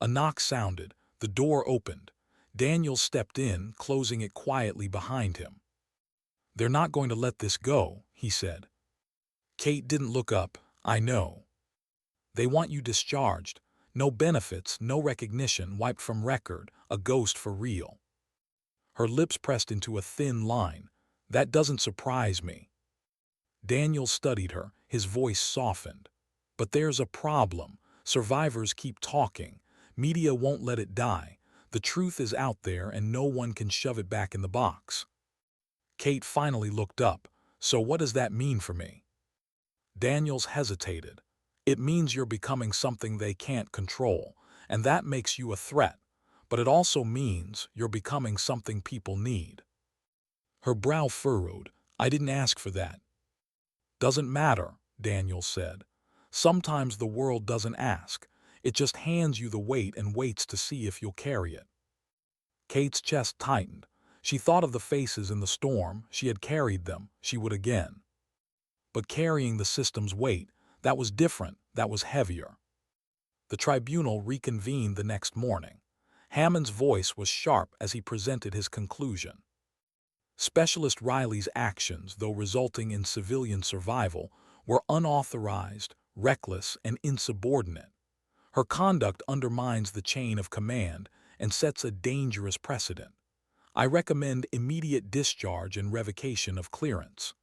A knock sounded. The door opened. Daniel stepped in, closing it quietly behind him. "They're not going to let this go," he said. Kate didn't look up. "I know. They want you discharged. No benefits, no recognition, wiped from record, a ghost for real." Her lips pressed into a thin line. "That doesn't surprise me." Daniel studied her, his voice softened. "But there's a problem. Survivors keep talking. Media won't let it die. The truth is out there and no one can shove it back in the box." Kate finally looked up. "So what does that mean for me?" Daniels hesitated. "It means you're becoming something they can't control, and that makes you a threat. But it also means you're becoming something people need." Her brow furrowed. "I didn't ask for that." "Doesn't matter," Daniels said. "Sometimes the world doesn't ask. It just hands you the weight and waits to see if you'll carry it." Kate's chest tightened. She thought of the faces in the storm. She had carried them. She would again. But carrying the system's weight, that was different, that was heavier. The tribunal reconvened the next morning. Hammond's voice was sharp as he presented his conclusion. Specialist Riley's actions, though resulting in civilian survival, were unauthorized, reckless, and insubordinate. Her conduct undermines the chain of command and sets a dangerous precedent. I recommend immediate discharge and revocation of clearance."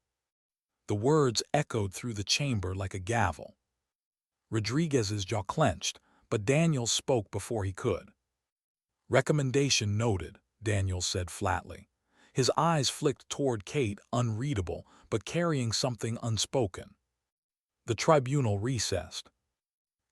The words echoed through the chamber like a gavel. Rodriguez's jaw clenched, but Daniels spoke before he could. "Recommendation noted," Daniels said flatly. His eyes flicked toward Kate, unreadable, but carrying something unspoken. The tribunal recessed.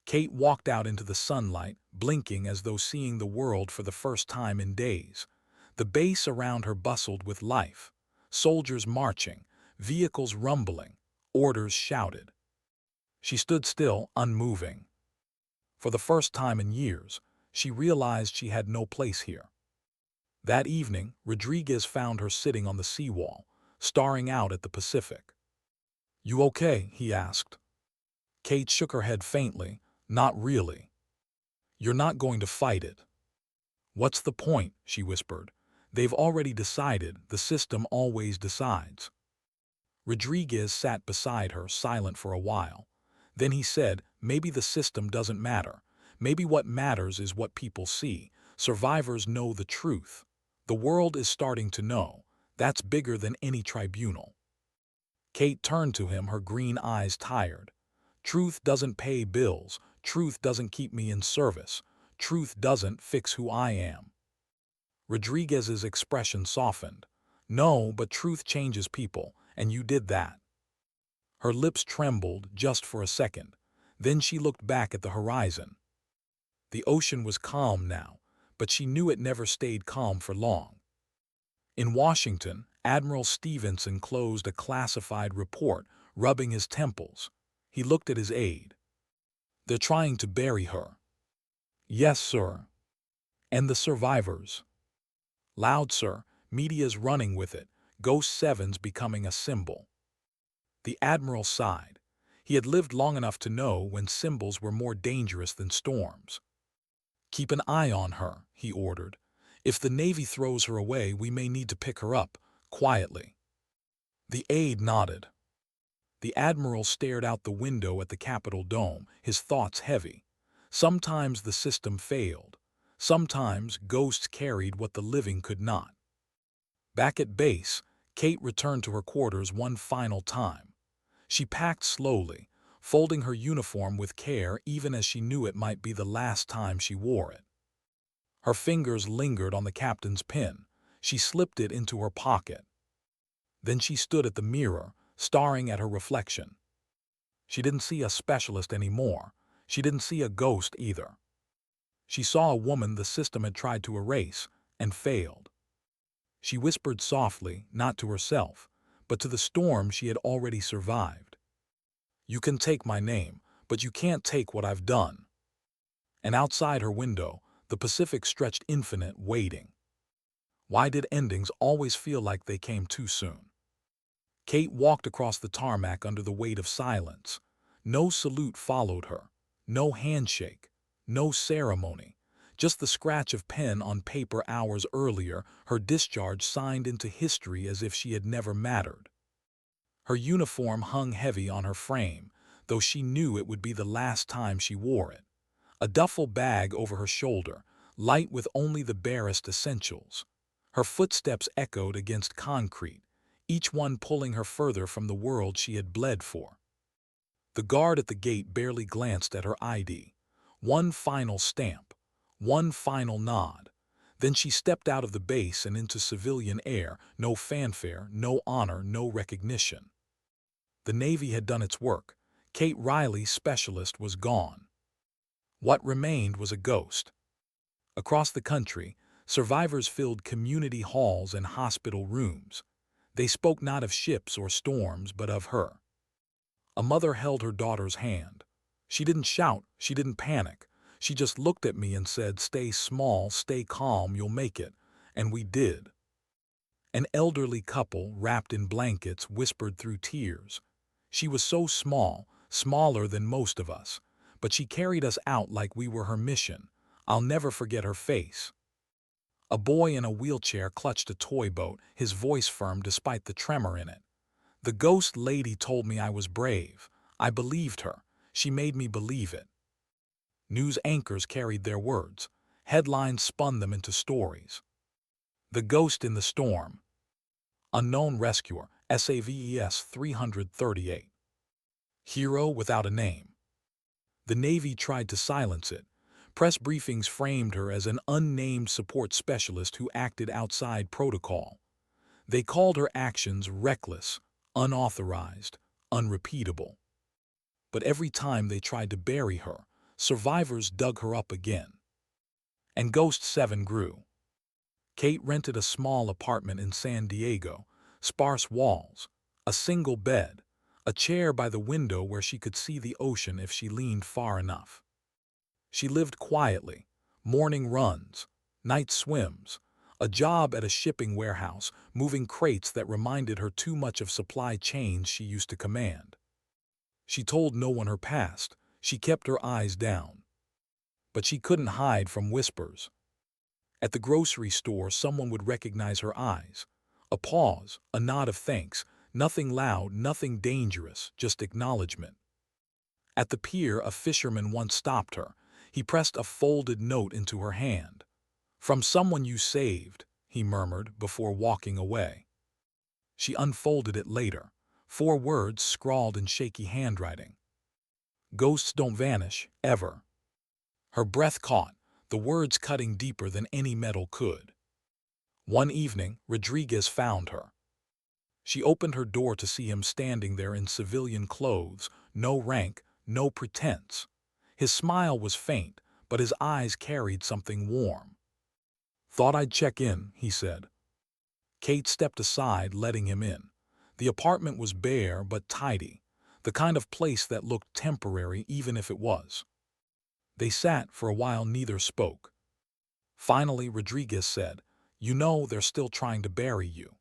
Kate walked out into the sunlight, blinking as though seeing the world for the first time in days. The base around her bustled with life. Soldiers marching, vehicles rumbling, orders shouted. She stood still, unmoving. For the first time in years, she realized she had no place here. That evening, Rodriguez found her sitting on the seawall, staring out at the Pacific. "You okay?" he asked. Kate shook her head faintly. "Not really." "You're not going to fight it." "What's the point?" she whispered. "They've already decided. The system always decides." Rodriguez sat beside her, silent for a while. Then he said, "Maybe the system doesn't matter. Maybe what matters is what people see. Survivors know the truth. The world is starting to know. That's bigger than any tribunal." Kate turned to him, her green eyes tired. "Truth doesn't pay bills. Truth doesn't keep me in service. Truth doesn't fix who I am." Rodriguez's expression softened. "No, but truth changes people, and you did that." Her lips trembled just for a second. Then she looked back at the horizon. The ocean was calm now, but she knew it never stayed calm for long. In Washington, Admiral Stevenson closed a classified report, rubbing his temples. He looked at his aide. "They're trying to bury her." "Yes, sir." "And the survivors." "Loud, sir. Media's running with it. Ghost Seven's becoming a symbol." The Admiral sighed. He had lived long enough to know when symbols were more dangerous than storms. "Keep an eye on her," he ordered. "If the Navy throws her away, we may need to pick her up, quietly." The aide nodded. The Admiral stared out the window at the Capitol dome, his thoughts heavy. Sometimes the system failed. Sometimes ghosts carried what the living could not. Back at base, Kate returned to her quarters one final time. She packed slowly, folding her uniform with care even as she knew it might be the last time she wore it. Her fingers lingered on the captain's pin. She slipped it into her pocket. Then she stood at the mirror, staring at her reflection. She didn't see a specialist anymore. She didn't see a ghost either. She saw a woman the system had tried to erase and failed. She whispered softly, not to herself, but to the storm she had already survived. "You can take my name, but you can't take what I've done." And outside her window, the Pacific stretched infinite, waiting. Why did endings always feel like they came too soon? Kate walked across the tarmac under the weight of silence. No salute followed her. No handshake. No ceremony. Just the scratch of pen on paper hours earlier, her discharge signed into history as if she had never mattered. Her uniform hung heavy on her frame, though she knew it would be the last time she wore it. A duffel bag over her shoulder, light with only the barest essentials. Her footsteps echoed against concrete, each one pulling her further from the world she had bled for. The guard at the gate barely glanced at her ID. One final stamp. One final nod. Then she stepped out of the base and into civilian air, no fanfare, no honor, no recognition. The Navy had done its work. Kate Riley, specialist, was gone. What remained was a ghost. Across the country, survivors filled community halls and hospital rooms. They spoke not of ships or storms, but of her. A mother held her daughter's hand. She didn't shout, she didn't panic. She just looked at me and said, "Stay small, stay calm, you'll make it." And we did. An elderly couple, wrapped in blankets, whispered through tears. She was so small, smaller than most of us, but she carried us out like we were her mission. I'll never forget her face. A boy in a wheelchair clutched a toy boat, his voice firm despite the tremor in it. "The ghost lady told me I was brave. I believed her. She made me believe it." News anchors carried their words. Headlines spun them into stories. The ghost in the storm. Unknown rescuer, SAVES 338. Hero without a name. The Navy tried to silence it. Press briefings framed her as an unnamed support specialist who acted outside protocol. They called her actions reckless, unauthorized, unrepeatable. But every time they tried to bury her, survivors dug her up again. And Ghost 7 grew. Kate rented a small apartment in San Diego, sparse walls, a single bed, a chair by the window where she could see the ocean if she leaned far enough. She lived quietly, morning runs, night swims, a job at a shipping warehouse, moving crates that reminded her too much of supply chains she used to command. She told no one her past. She kept her eyes down. But she couldn't hide from whispers. At the grocery store, someone would recognize her eyes. A pause, a nod of thanks, nothing loud, nothing dangerous, just acknowledgement. At the pier, a fisherman once stopped her. He pressed a folded note into her hand. "From someone you saved," he murmured before walking away. She unfolded it later. 4 words scrawled in shaky handwriting. "Ghosts don't vanish, ever." Her breath caught, the words cutting deeper than any metal could. One evening, Rodriguez found her. She opened her door to see him standing there in civilian clothes, no rank, no pretense. His smile was faint, but his eyes carried something warm. "Thought I'd check in," he said. Kate stepped aside, letting him in. The apartment was bare but tidy, the kind of place that looked temporary even if it was. They sat for a while, neither spoke. Finally, Rodriguez said, "You know they're still trying to bury you."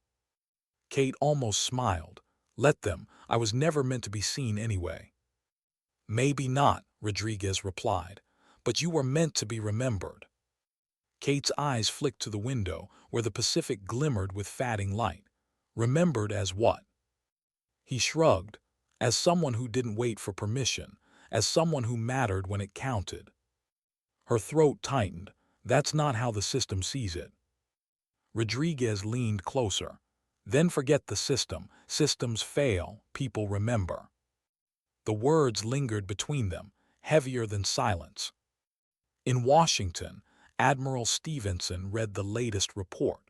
Kate almost smiled. "Let them. I was never meant to be seen anyway." "Maybe not," Rodriguez replied, "but you were meant to be remembered." Kate's eyes flicked to the window, where the Pacific glimmered with fading light. Remembered as what? He shrugged. as someone who didn't wait for permission, as someone who mattered when it counted. Her throat tightened. That's not how the system sees it. Rodriguez leaned closer. Then forget the system. Systems fail, people remember. The words lingered between them, heavier than silence. In Washington, Admiral Stevenson read the latest report.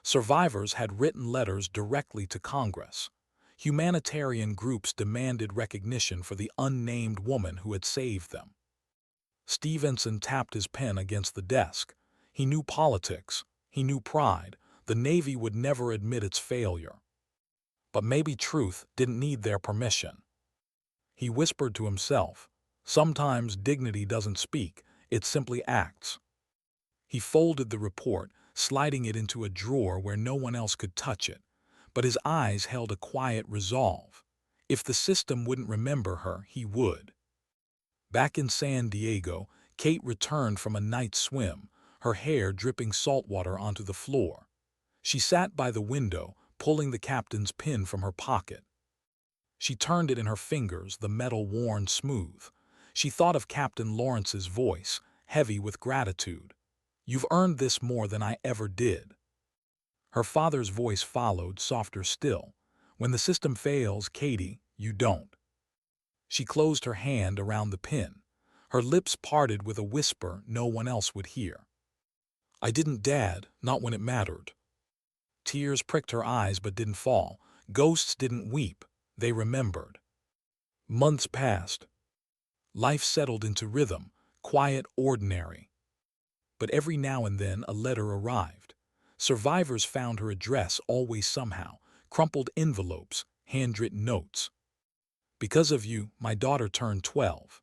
Survivors had written letters directly to Congress. Humanitarian groups demanded recognition for the unnamed woman who had saved them. Stevenson tapped his pen against the desk. He knew politics. He knew pride. The Navy would never admit its failure. But maybe truth didn't need their permission. He whispered to himself, sometimes dignity doesn't speak, it simply acts. He folded the report, sliding it into a drawer where no one else could touch it, but his eyes held a quiet resolve. If the system wouldn't remember her, he would. Back in San Diego, Kate returned from a night swim, her hair dripping salt water onto the floor. She sat by the window, pulling the captain's pin from her pocket. She turned it in her fingers, the metal worn smooth. She thought of Captain Lawrence's voice, heavy with gratitude. "You've earned this more than I ever did." Her father's voice followed, softer still. "When the system fails, Katie, you don't." She closed her hand around the pin. Her lips parted with a whisper no one else would hear. "I didn't, Dad, not when it mattered." Tears pricked her eyes but didn't fall. Ghosts didn't weep. They remembered. Months passed. Life settled into rhythm, quiet, ordinary. But every now and then a letter arrived. Survivors found her address, always somehow, crumpled envelopes, handwritten notes. "Because of you, my daughter turned 12.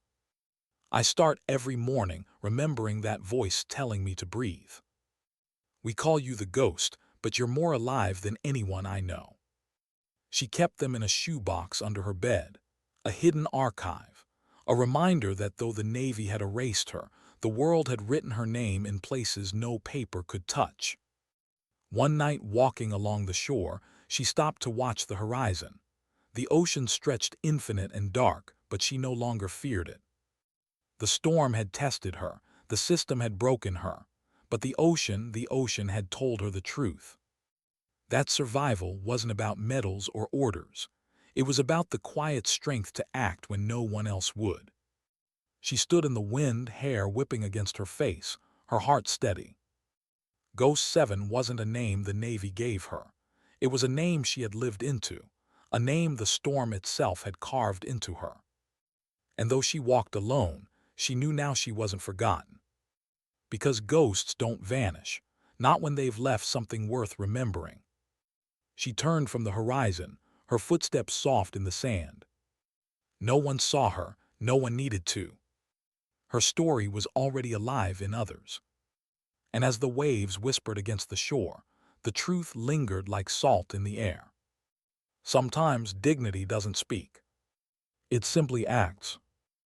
I start every morning remembering that voice telling me to breathe. We call you the ghost, but you're more alive than anyone I know." She kept them in a shoebox under her bed, a hidden archive, a reminder that though the Navy had erased her, the world had written her name in places no paper could touch. One night, walking along the shore, she stopped to watch the horizon. The ocean stretched infinite and dark, but she no longer feared it. The storm had tested her, the system had broken her, but the ocean had told her the truth. That survival wasn't about medals or orders. It was about the quiet strength to act when no one else would. She stood in the wind, hair whipping against her face, her heart steady. Ghost 7 wasn't a name the Navy gave her. It was a name she had lived into, a name the storm itself had carved into her. And though she walked alone, she knew now she wasn't forgotten. Because ghosts don't vanish, not when they've left something worth remembering. She turned from the horizon, her footsteps soft in the sand. No one saw her, no one needed to. Her story was already alive in others. And as the waves whispered against the shore, the truth lingered like salt in the air. Sometimes dignity doesn't speak. It simply acts.